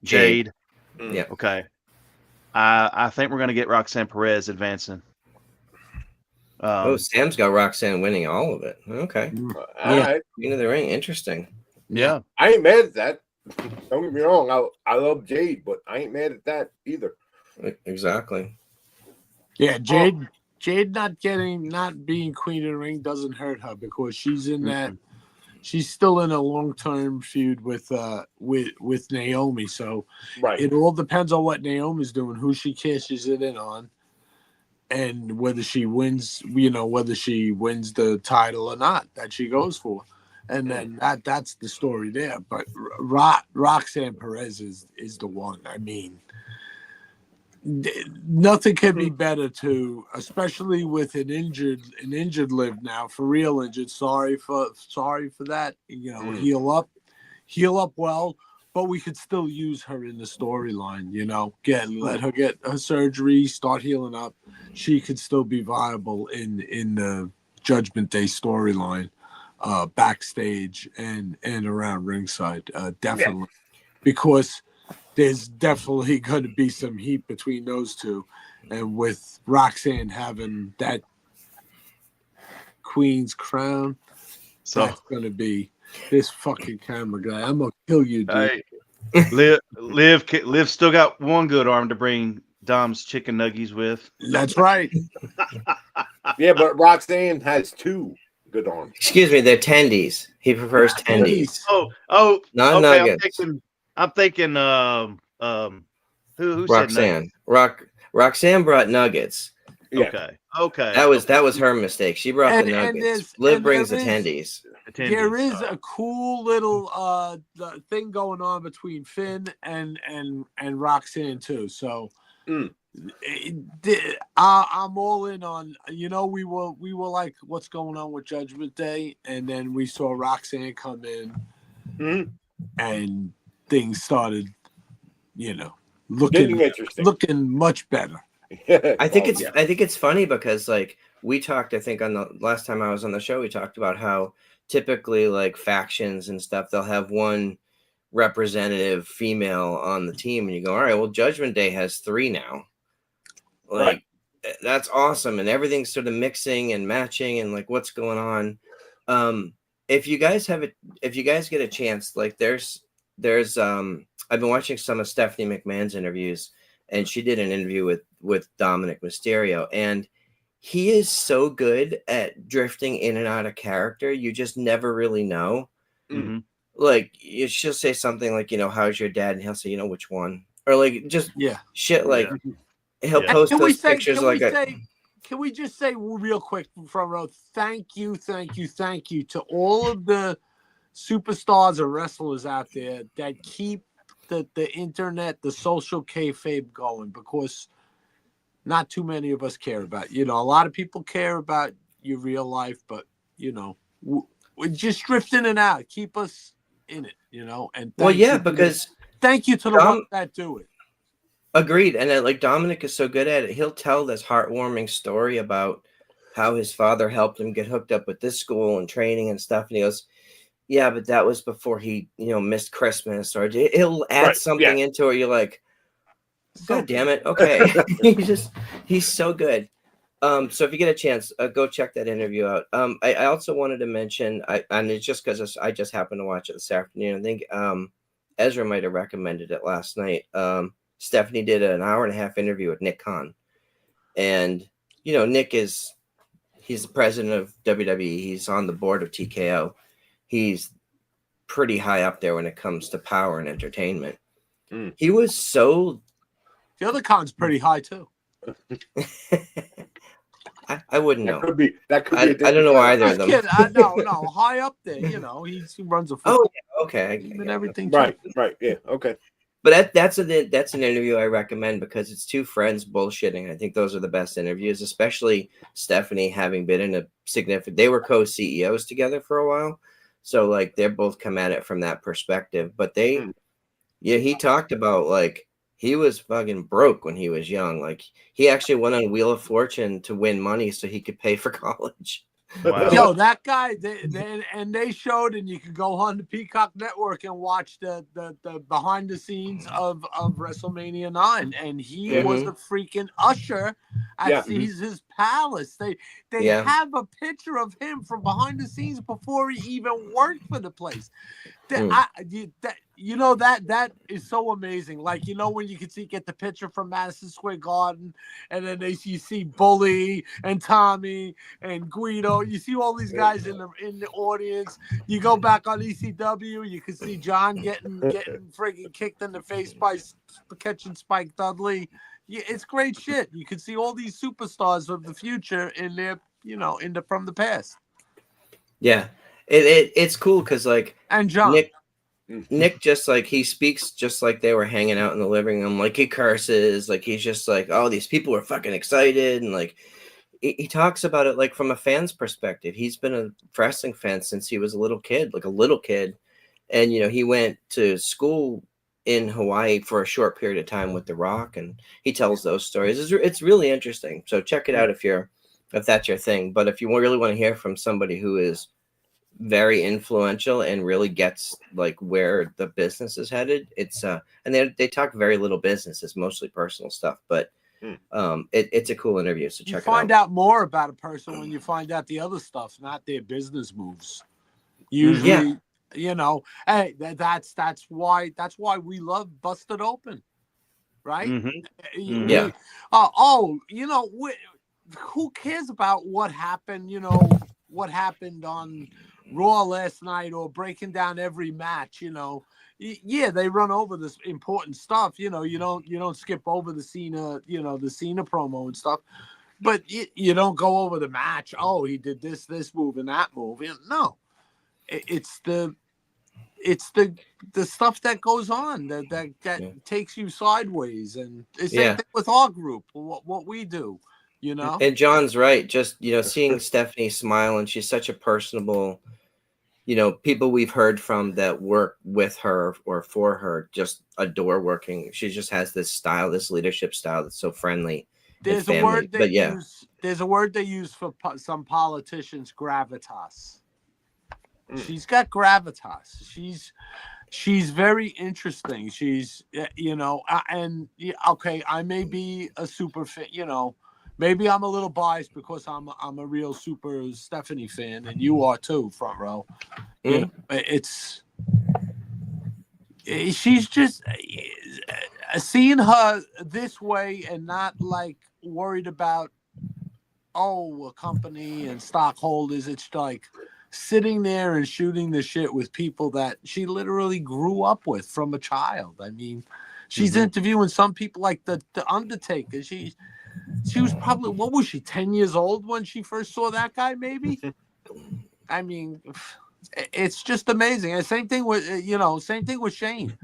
Jade? Yeah. Okay. I think we're going to get Roxanne Perez advancing. Sam's got Roxanne winning all of it. Okay. All right. Queen of the Ring. Interesting. Yeah. I ain't mad at that. Don't get me wrong. I love Jade, but I ain't mad at that either. Exactly. Yeah, Jade not being Queen of the Ring doesn't hurt her because she's in that. She's still in a long-term feud with Naomi. So it all depends on what Naomi's doing, who she cashes it in on, and whether she wins. Whether she wins the title or not that she goes for. And then that's the story there. But Roxanne Perez is the one. I mean, nothing can be better especially with an injured Liv now, for real injured. Sorry for that. Heal up well, but we could still use her in the storyline. Let her get her surgery, start healing up. She could still be viable in the Judgment Day storyline. Backstage and around ringside, definitely, because there's definitely going to be some heat between those two, and with Roxanne having that Queen's crown, that's going to be this fucking camera guy. I'm gonna kill you, dude. Hey, Liv still got one good arm to bring Dom's chicken nuggies with. That's right. Yeah, but Roxanne has two good arms. Excuse me, they're tendies. He prefers tendies. Oh, not okay, nuggets. I'm thinking who Roxanne. said nuggets? Roxanne brought nuggets. Yeah. Okay. That was her mistake. She brought the nuggets. Liv brings attendees. There is a cool little thing going on between Finn and Roxanne too. So I'm all in on. We were like, what's going on with Judgment Day, and then we saw Roxanne come in, and things started, Getting interesting, looking much better. I think it's funny because like we talked, I think on the last time I was on the show, we talked about how typically like factions and stuff, they'll have one representative female on the team, and you go, all right, well, Judgment Day has 3 now. Like that's awesome, and everything's sort of mixing and matching, and like what's going on. If you guys get a chance, like there's I've been watching some of Stephanie McMahon's interviews, and she did an interview with Dominic Mysterio, and he is so good at drifting in and out of character. You just never really know. Mm-hmm. Like she'll say something like, how's your dad? And he'll say, which one? Or like just shit like he'll post those pictures can we just say real quick from row, thank you to all of the superstars or wrestlers out there that keep the internet, the social kayfabe going, because not too many of us care about. A lot of people care about your real life, but we just drift in and out. Keep us in it, And because thank you to the ones that do it. Agreed. And like Dominic is so good at it. He'll tell this heartwarming story about how his father helped him get hooked up with this school and training and stuff. And he goes, yeah, but that was before he, missed Christmas, or he'll add something into it. You're like, God damn it. Okay. he's so good. So if you get a chance, go check that interview out. I also wanted to mention, and it's just because I just happened to watch it this afternoon. I think Ezra might have recommended it last night. Stephanie did an 1.5-hour interview with Nick Khan, and Nick he's the president of WWE. He's on the board of TKO. He's pretty high up there when it comes to power and entertainment. He was so. The other Khan's pretty high too. I wouldn't know. That could be. I don't know either of them. No, high up there. He runs a. Oh yeah, okay. And everything. Right. Yeah. Okay. But that's an interview I recommend because it's 2 friends bullshitting. I think those are the best interviews, especially Stephanie having been in a significant. They were co-CEOs together for a while, so like they're both come at it from that perspective. But he talked about like he was fucking broke when he was young. Like he actually went on Wheel of Fortune to win money so he could pay for college. Wow. Yo, that guy, they showed, and you can go on the Peacock Network and watch the behind the scenes of WrestleMania 9, and he was a freaking usher at Caesar's Palace. They have a picture of him from behind the scenes before he even worked for the place. That is so amazing. Like, when you can get the picture from Madison Square Garden, and then you see Bully and Tommy and Guido. You see all these guys in the audience. You go back on ECW, you can see John getting friggin' kicked in the face by catching Spike Dudley. It's great shit. You can see all these superstars of the future in there, from the past. Yeah. It's cool because like and John Nick just like he speaks just like they were hanging out in the living room, like he curses, like he's just like, oh, these people are fucking excited, and like he talks about it like from a fan's perspective. He's been a wrestling fan since he was a little kid, and he went to school in Hawaii for a short period of time with The Rock, and he tells those stories. It's really interesting. So check it out if that's your thing. But if you really want to hear from somebody who is very influential and really gets like where the business is headed, it's and they talk very little business. It's mostly personal stuff, but it's a cool interview. So check it out. You find out more about a person when you find out the other stuff, not their business moves. Usually, hey, that's why we love Busted Open, right? Yeah. Who cares about what happened? What happened on Raw last night, or breaking down every match? They run over this important stuff. You don't skip over the Cena, the Cena promo and stuff. but you don't go over the match. Oh, he did this move and that move. No, it's the stuff that goes on that takes you sideways, and the same thing with our group. What we do, And John's right. Just seeing Stephanie smile, and she's such a personable. People we've heard from that work with her or for her just adore working. She just has this style, this leadership style that's so friendly. There's a word they use. There's a word they use for some politicians: gravitas. She's got gravitas. She's very interesting. She's and okay, I may be a super fan. Maybe I'm a little biased because I'm a real super Stephanie fan, and you are too, front row. She's just seeing her this way and not like worried about a company and stockholders. It's like sitting there and shooting the shit with people that she literally grew up with from a child. I mean, she's interviewing some people like the Undertaker. She was probably, what was she, 10 years old when she first saw that guy, maybe? I mean, it's just amazing. And same thing with Shane.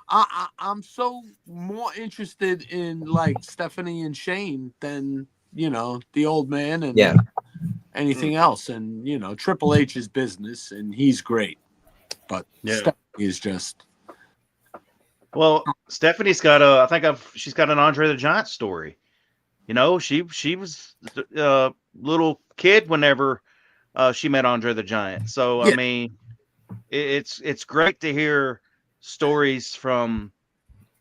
I'm so more interested in like Stephanie and Shane than, the old man and anything else. And, Triple H's business, and he's great. But Stephanie is just. Well, Stephanie's got she's got an Andre the Giant story. She was a little kid whenever she met Andre the Giant. So I mean, it's great to hear stories from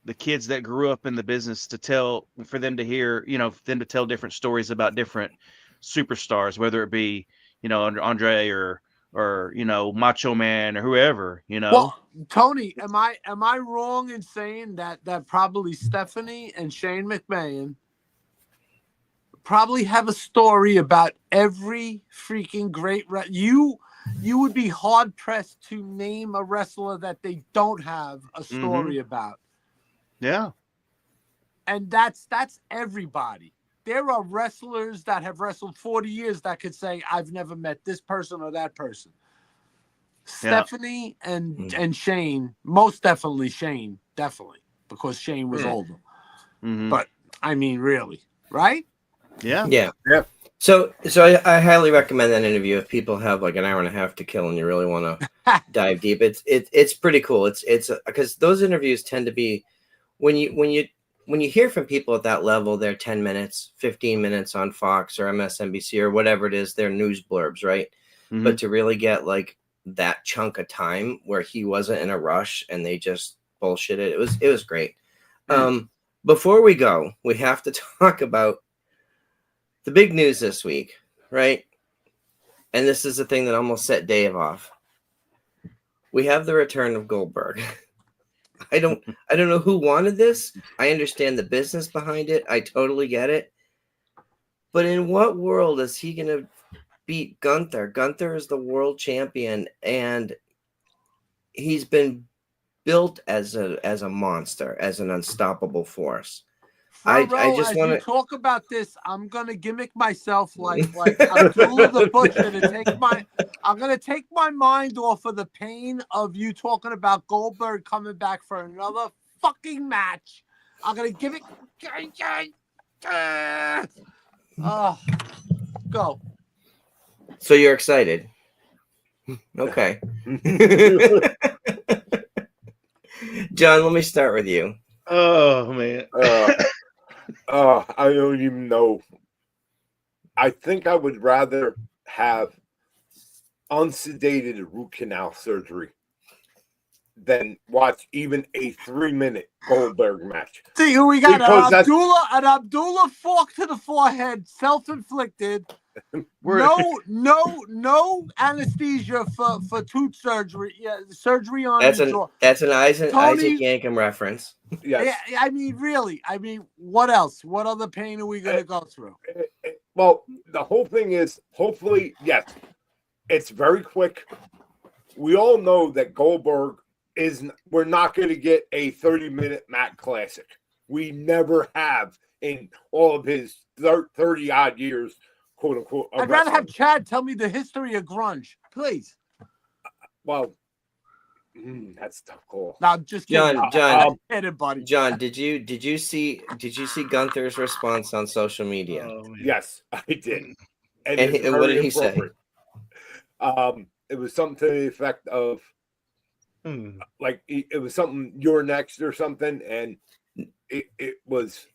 the kids that grew up in the business for them to hear, them to tell different stories about different superstars, whether it be Andre or Macho Man or whoever. Well, Tony, am I wrong in saying that probably Stephanie and Shane McMahon probably have a story about every freaking great you would be hard pressed to name a wrestler that they don't have a story about. Yeah. And that's everybody. There are wrestlers that have wrestled 40 years that could say, I've never met this person or that person. Stephanie and Shane, most definitely Shane, because Shane was older. But I mean, really, right? Yeah. So I highly recommend that interview if people have like an hour and a half to kill and you really want to dive deep. It's pretty cool. It's because those interviews tend to be when you hear from people at that level, they're 10 minutes, 15 minutes on Fox or MSNBC or whatever it is, they're news blurbs, right? But to really get like that chunk of time where he wasn't in a rush and they just bullshitted, it was great. Before we go, we have to talk about the big news this week, right? And this is the thing that almost set Dave off. We have the return of Goldberg. I don't know who wanted this. I understand the business behind it. I totally get it. But in what world is he going to beat Gunther? Gunther is the world champion, and he's been built as a monster, as an unstoppable force. I just want to talk about this. I'm gonna gimmick myself like Abdullah the Butcher to take I'm gonna take my mind off of the pain of you talking about Goldberg coming back for another fucking match. I'm gonna gimmick. Go. So you're excited? Okay. John, let me start with you. Oh man. I don't even know. I think I would rather have unsedated root canal surgery than watch even a 3-minute Goldberg match. See who we got? An Abdullah fork to the forehead, self-inflicted. No anesthesia for tooth surgery. Yeah, surgery on that's an Isaac Yankem reference. Yes. Yeah, I mean, really. I mean, what else? What other pain are we going to go through? Well, the whole thing is, hopefully, yes, it's very quick. We all know that Goldberg we're not going to get a 30-minute Mac Classic. We never have in all of his 30 odd years, quote unquote. I'd rather have Chad tell me the history of grunge, please. Well, that's a tough call. No, I'm just kidding. John, kidding, buddy. John, did you see Gunther's response on social media? Yes, I did. And what did he say? It was something to the effect of, like, it was something, you're next or something, and it was,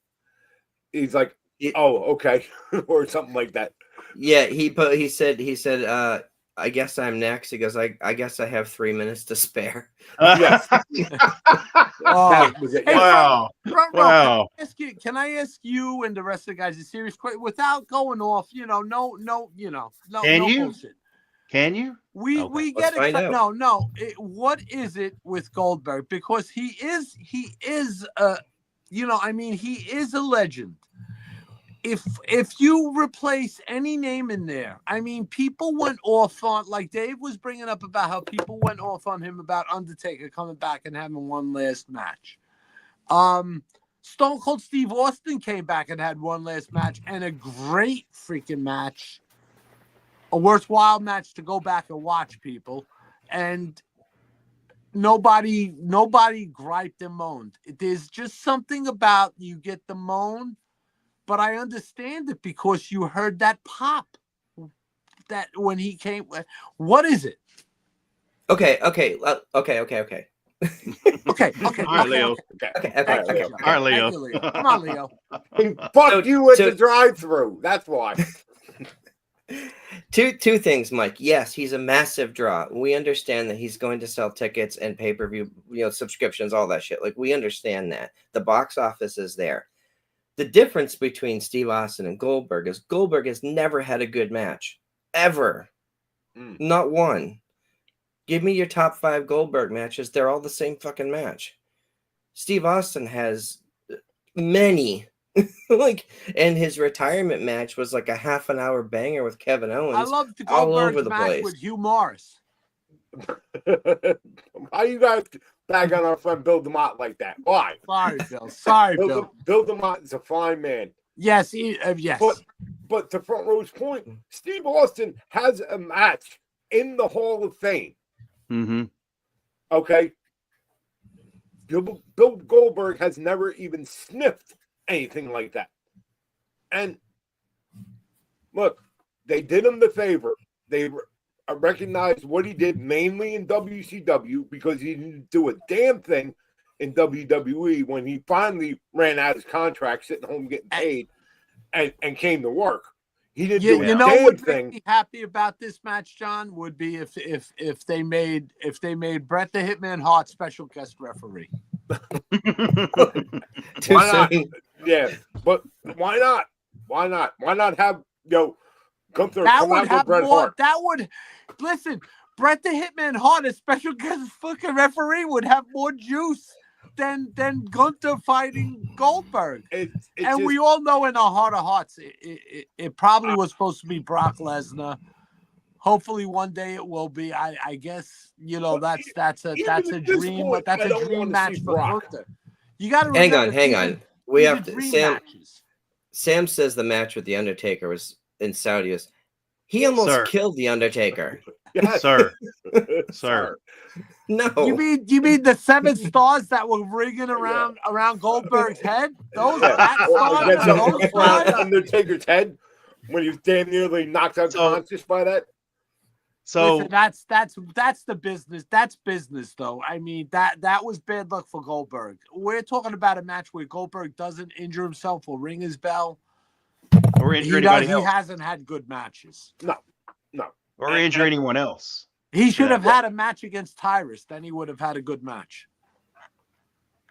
he's like, oh, okay, or something like that. Yeah, he said, I guess I'm next. He goes, I guess I have 3 minutes to spare. Yes. Oh, Wow. Wow. Can I ask you and the rest of the guys a serious question without going off? No bullshit. Can you? We get find excited. out. No. What is it with Goldberg? Because he is he is a legend. If you replace any name in there, I mean, people went off on, like Dave was bringing up about how people went off on him about Undertaker coming back and having one last match. Stone Cold Steve Austin came back and had one last match, and a great freaking match, a worthwhile match to go back and watch, people. And nobody griped and moaned. There's just something about, you get the moan, but I understand it because you heard that pop that when he came. What is it? Okay. Okay. All right, Leo. Okay. All right, Leo. Come on, Leo. Fuck you at the drive-through. That's why. Two things, Mike. Yes, he's a massive draw. We understand that he's going to sell tickets and pay-per-view, subscriptions, all that shit. Like, we understand that. The box office is there. The difference between Steve Austin and Goldberg is Goldberg has never had a good match. Ever. Not one. Give me your top 5 Goldberg matches. They're all the same fucking match. Steve Austin has many. And his retirement match was like a half an hour banger with Kevin Owens. I loved the all over Goldberg's the match place with Hugh Morris. How you guys bag on our friend Bill DeMott like that? Why? Sorry, Bill. Bill DeMott is a fine man. Yes, yes. But to Front Row's point, Steve Austin has a match in the Hall of Fame. Mm-hmm. Okay. Bill Goldberg has never even sniffed anything like that. And look, they did him the favor. They recognized what he did mainly in WCW because he didn't do a damn thing in WWE when he finally ran out his contract, sitting home getting paid, and came to work. He didn't do a damn what thing. Make me happy about this match, John, would be if they made Bret the Hitman Hart special guest referee. Why not? Yeah, but why not? Why not? Why not have Gunther come out with Bret Hart? That would listen. Bret the Hitman Hart, a special guest fucking referee, would have more juice than Gunther fighting Goldberg. We all know in our heart of hearts, it probably was supposed to be Brock Lesnar. Hopefully one day it will be. I guess that's a dream, but that's a dream match for Gunther. You got to hang on. We have to. Matches. Sam says the match with the Undertaker was in Saudi. He almost killed the Undertaker. Yes. Sir. No. You mean the 7 stars that were ringing around Goldberg's head? Those stars. Undertaker's head when he was damn nearly knocked unconscious by that. So listen, that's the business. That's business, though. I mean, that was bad luck for Goldberg. We're talking about a match where Goldberg doesn't injure himself or ring his bell. Or injure anybody else. He hasn't had good matches. No. Or injure anyone else. He should have had a match against Tyrus. Then he would have had a good match.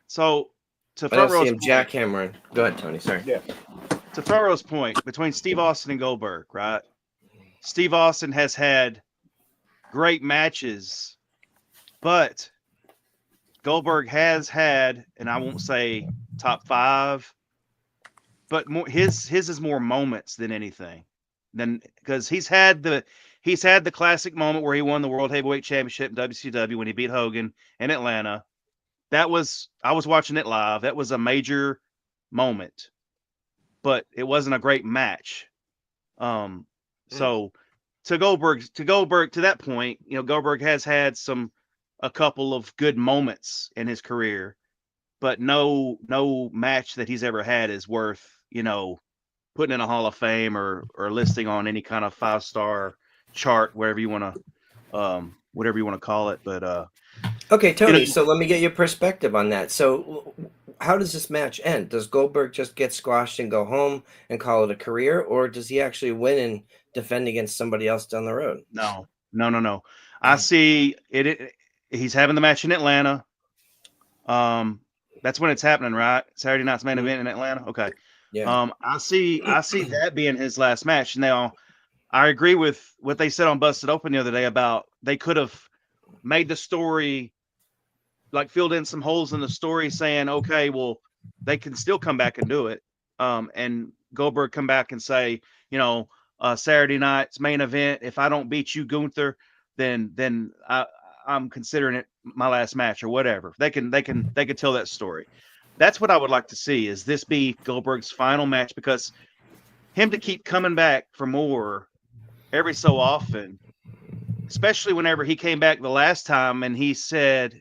So, to Front Row's point, jackhammering. Go ahead, Tony. Sorry. Yeah. To Front Row's point, between Steve Austin and Goldberg, right? Steve Austin has had great matches, but Goldberg has had, and I won't say top 5, but more his is more moments than anything. Because he's had the classic moment where he won the World Heavyweight Championship in WCW when he beat Hogan in Atlanta. I was watching it live. That was a major moment. but it wasn't a great match. So to Goldberg to that point, Goldberg has had a couple of good moments in his career, but no match that he's ever had is worth, putting in a Hall of Fame or listing on any kind of 5-star chart, whatever you want to call it. But okay, Tony. So let me get your perspective on that. So, how does this match end? Does Goldberg just get squashed and go home and call it a career, or does he actually win and defend against somebody else down the road? No. I see it. He's having the match in Atlanta. That's when it's happening, right? Saturday night's main event in Atlanta. Okay. Yeah. I see that being his last match. Now, I agree with what they said on Busted Open the other day about they could have made the story, like filled in some holes in the story, saying, okay, well, they can still come back and do it. And Goldberg come back and say, Saturday night's main event, if I don't beat you, Gunther, then I'm considering it my last match or whatever. They can tell that story. That's what I would like to see, is this be Goldberg's final match, because him to keep coming back for more every so often, especially whenever he came back the last time and he said,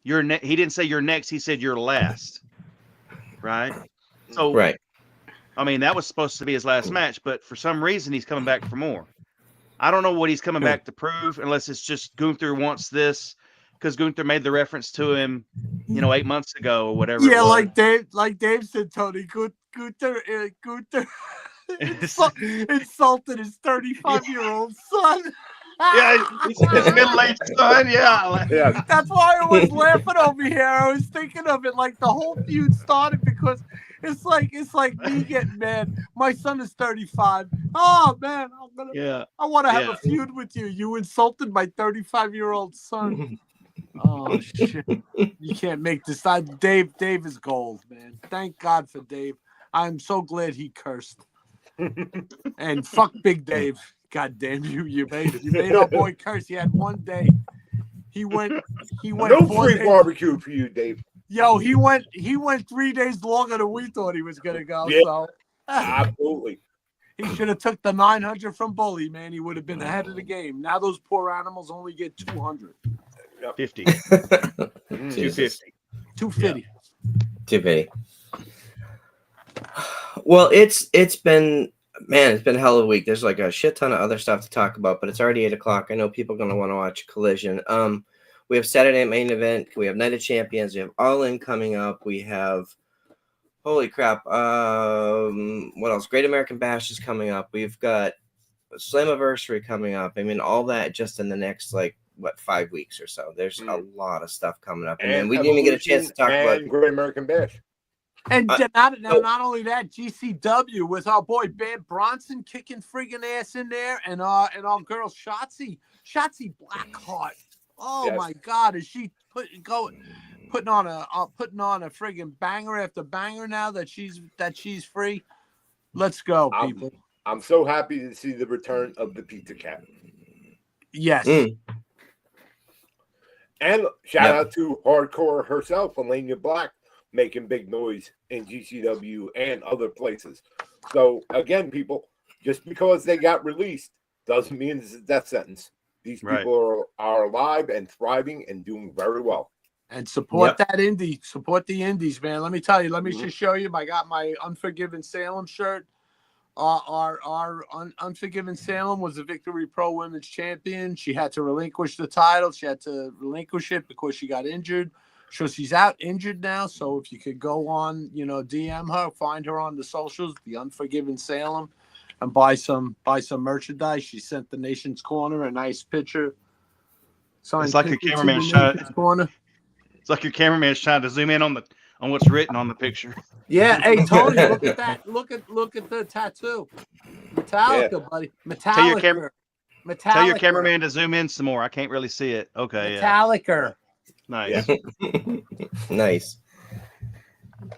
he didn't say you're next, he said you're last. Right? So, right. I mean, that was supposed to be his last match, but for some reason he's coming back for more. I don't know what he's coming back to prove, unless it's just Gunther wants this, because Gunther made the reference to him, 8 months ago or whatever. Yeah, like Dave said, Tony, Gunther insulted his 35-year-old son. Yeah, his middle-aged son. Yeah. That's why I was laughing over here. I was thinking of it like the whole feud started because it's like me getting mad. My son is 35. Oh man, I want to have a feud with you. You insulted my 35-year-old son. Oh shit! You can't make this. Dave is gold, man. Thank God for Dave. I'm so glad he cursed. And fuck Big Dave. God damn you! You made our boy curse. He had one day. He went. No free barbecue for you, Dave. Yo, he went 3 days longer than we thought he was gonna go. Yeah, so absolutely. He should have took the 900 from Bully, man. He would have been ahead of the game. Now those poor animals only get 200. 50. 250. 250. 250. Well, it's been a hell of a week. There's like a shit ton of other stuff to talk about, but it's already 8:00. I know people are going to want to watch Collision. We have Saturday main event. We have Night of Champions. We have All In coming up. We have, holy crap, what else? Great American Bash is coming up. We've got Slammiversary coming up. I mean, all that just in the next 5 weeks or so. There's a lot of stuff coming up, and then we didn't even get a chance to talk about Great American Bash. And not only that, GCW with our boy Bad Bronson kicking friggin' ass in there, and our girl Shotzi Blackheart. Oh yes. My God, is she putting on a friggin' banger after banger now that she's free? Let's go, people. I'm so happy to see the return of the Pizza Cat. Yes. And shout out to Hardcore herself, Elena Black, making big noise in GCW and other places. So again, people, just because they got released doesn't mean it's a death sentence. These people are alive and thriving and doing very well. And support that indie. Support the indies, man. Let me tell you. Let me just show you. I got my Unforgiven Salem shirt. Our Unforgiven Salem was the Victory Pro Women's Champion. She had to relinquish the title. She had to relinquish it because she got injured. So she's out injured now. So if you could go on, DM her, find her on the socials, the Unforgiven Salem, and buy some merchandise. She sent the Nation's Corner a nice picture. It's like your cameraman's trying. It's like your cameraman's trying to zoom in on what's written on the picture. Yeah, hey Tony, look at that. Look at the tattoo. Metallica, buddy. Metallica. Tell your cameraman to zoom in some more. I can't really see it. Okay. Metallica. Nice. Nice.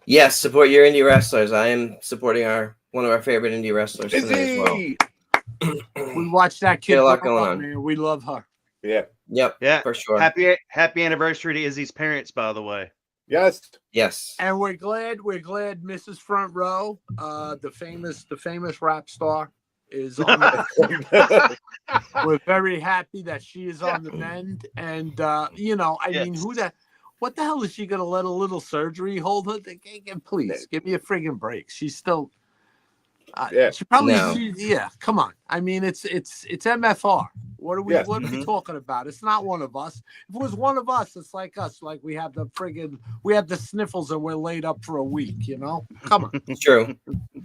Yes, support your indie wrestlers. I am supporting one of our favorite indie wrestlers today as well. We watched that kid. Got a lot going on. Man. We love her. Yeah. Yep. Yeah. For sure. Happy anniversary to Izzy's parents, by the way. Yes. Yes. And we're glad Mrs. Front Row, the famous rap star, is on the we're very happy that she is on the mend. And what the hell is she gonna let a little surgery hold her? Please give me a friggin' break. She's still she probably come on. I mean, it's MFR. What are we talking about? It's not one of us. If it was one of us, it's like us. Like we have the sniffles and we're laid up for a week, Come on. It's true.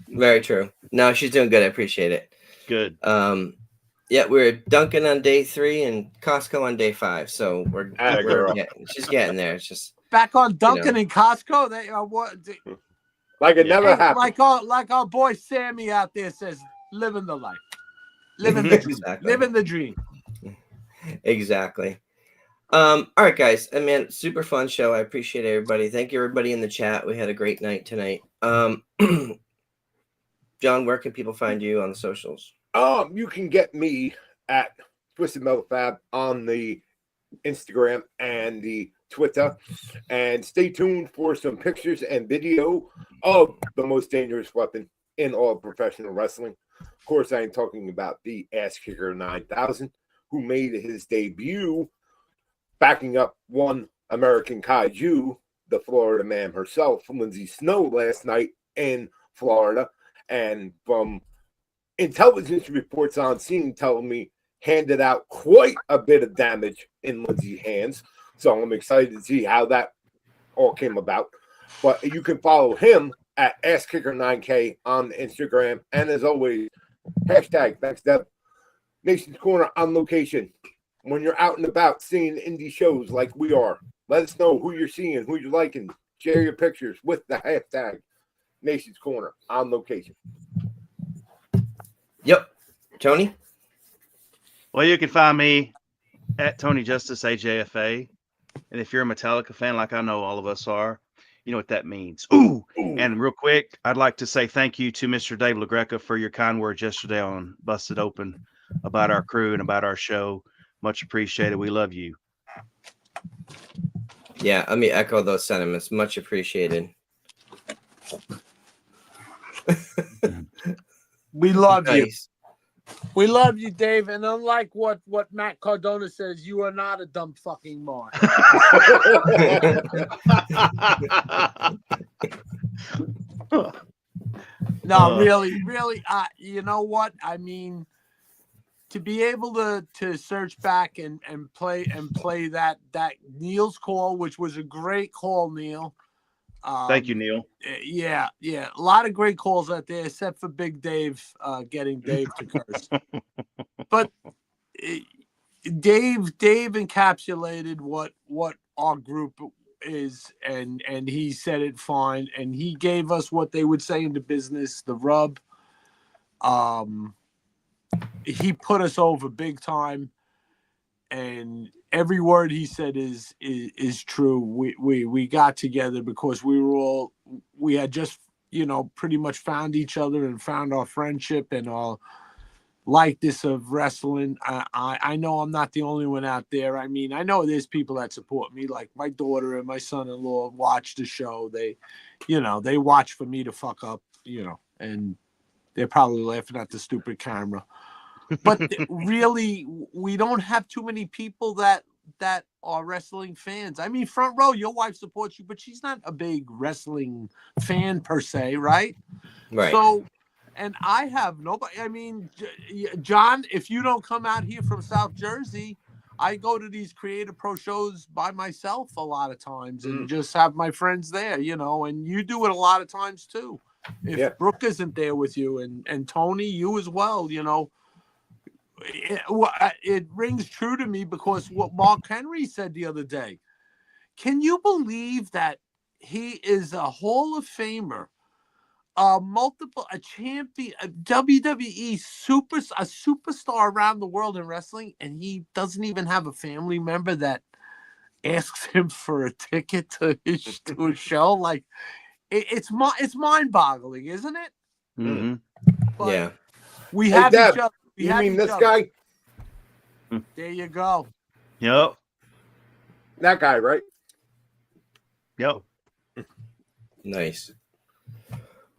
Very true. No, she's doing good. I appreciate it. Good. Yeah, we're Duncan on day 3 and Costco on day 5. So she's getting there. It's just back on Duncan and Costco. They are what like it never happened. Like our boy Sammy out there says, living the life. Living the dream. Exactly. Living the dream. Exactly. All right, guys. I mean, super fun show. I appreciate everybody. Thank you, everybody in the chat. We had a great night tonight. John, where can people find you on the socials? You can get me at Twisted Metal Fab on the Instagram and the Twitter, and stay tuned for some pictures and video of the most dangerous weapon in all professional wrestling. Of course, I am talking about the Ass Kicker 9000, who made his debut backing up one American Kaiju, the Florida man herself, Lindsay Snow, last night in Florida. And from intelligence reports on scene telling me handed out quite a bit of damage in Lindsay's hands. So I'm excited to see how that all came about. But you can follow him at AssKicker9K on Instagram. And as always, hashtag thanks, Deb. Nation's Corner on location. When you're out and about seeing indie shows like we are, let us know who you're seeing, who you're liking. Share your pictures with the hashtag Nation's Corner on location. Yep. Tony? Well, you can find me at Tony Justice AJFA. And if you're a Metallica fan, like I know all of us are, you know what that means. Ooh! And real quick, I'd like to say thank you to Mr. Dave LaGreca for your kind words yesterday on Busted Open about our crew and about our show. Much appreciated. We love you. Yeah, let me echo those sentiments. Much appreciated. We love you. We love you, Dave. And unlike what Matt Cardona says, you are not a dumb fucking mark. No, really, you know what? I mean, to be able to search back and play that Neil's call, which was a great call, Neil. Thank you, Neil. Yeah. A lot of great calls out there, except for Big Dave getting Dave to curse. But Dave encapsulated what our group is, and he said it fine, and he gave us what they would say in the business, the rub. He put us over big time, and every word he said is true. We got together because we had just pretty much found each other and found our friendship and our likeness of wrestling. I know I'm not the only one out there. I mean, I know there's people that support me, like my daughter and my son-in-law watch the show. They watch for me to fuck up, and they're probably laughing at the stupid camera. But really, we don't have too many people that are wrestling fans. I mean, Front Row, your wife supports you, but she's not a big wrestling fan per se, right? Right. So, and I have nobody. I mean, John, if you don't come out here from South Jersey, I go to these Creative Pro shows by myself a lot of times and just have my friends there, and you do it a lot of times too. If Brooke isn't there with you and Tony, you as well, it rings true to me because what Mark Henry said the other day. Can you believe that he is a Hall of Famer, a champion, a WWE a superstar around the world in wrestling, and he doesn't even have a family member that asks him for a ticket to a show? Like, it's mind-boggling, isn't it? Mm-hmm. But yeah. We have each other. You mean this guy? There you go. Yep. That guy, right? Yep. Nice.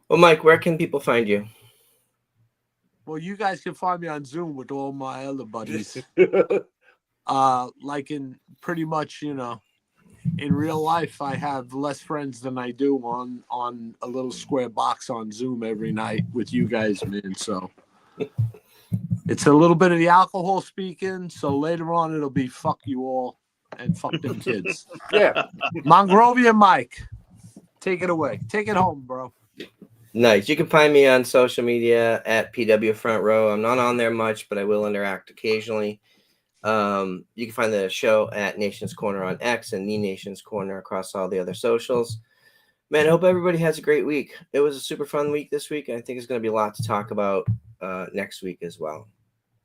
Well, Mike, where can people find you? Well, you guys can find me on Zoom with all my other buddies. Like in pretty much, in real life, I have less friends than I do on a little square box on Zoom every night with you guys, man. So it's a little bit of the alcohol speaking. So later on, it'll be fuck you all and fuck them kids. Yeah. Mongrovian Mike, take it away. Take it home, bro. Nice. You can find me on social media at PW Front Row. I'm not on there much, but I will interact occasionally. You can find the show at Nation's Corner on X and The Nation's Corner across all the other socials. Man, I hope everybody has a great week. It was a super fun week this week. And I think it's going to be a lot to talk about next week as well.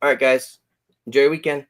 All right, guys. Enjoy your weekend.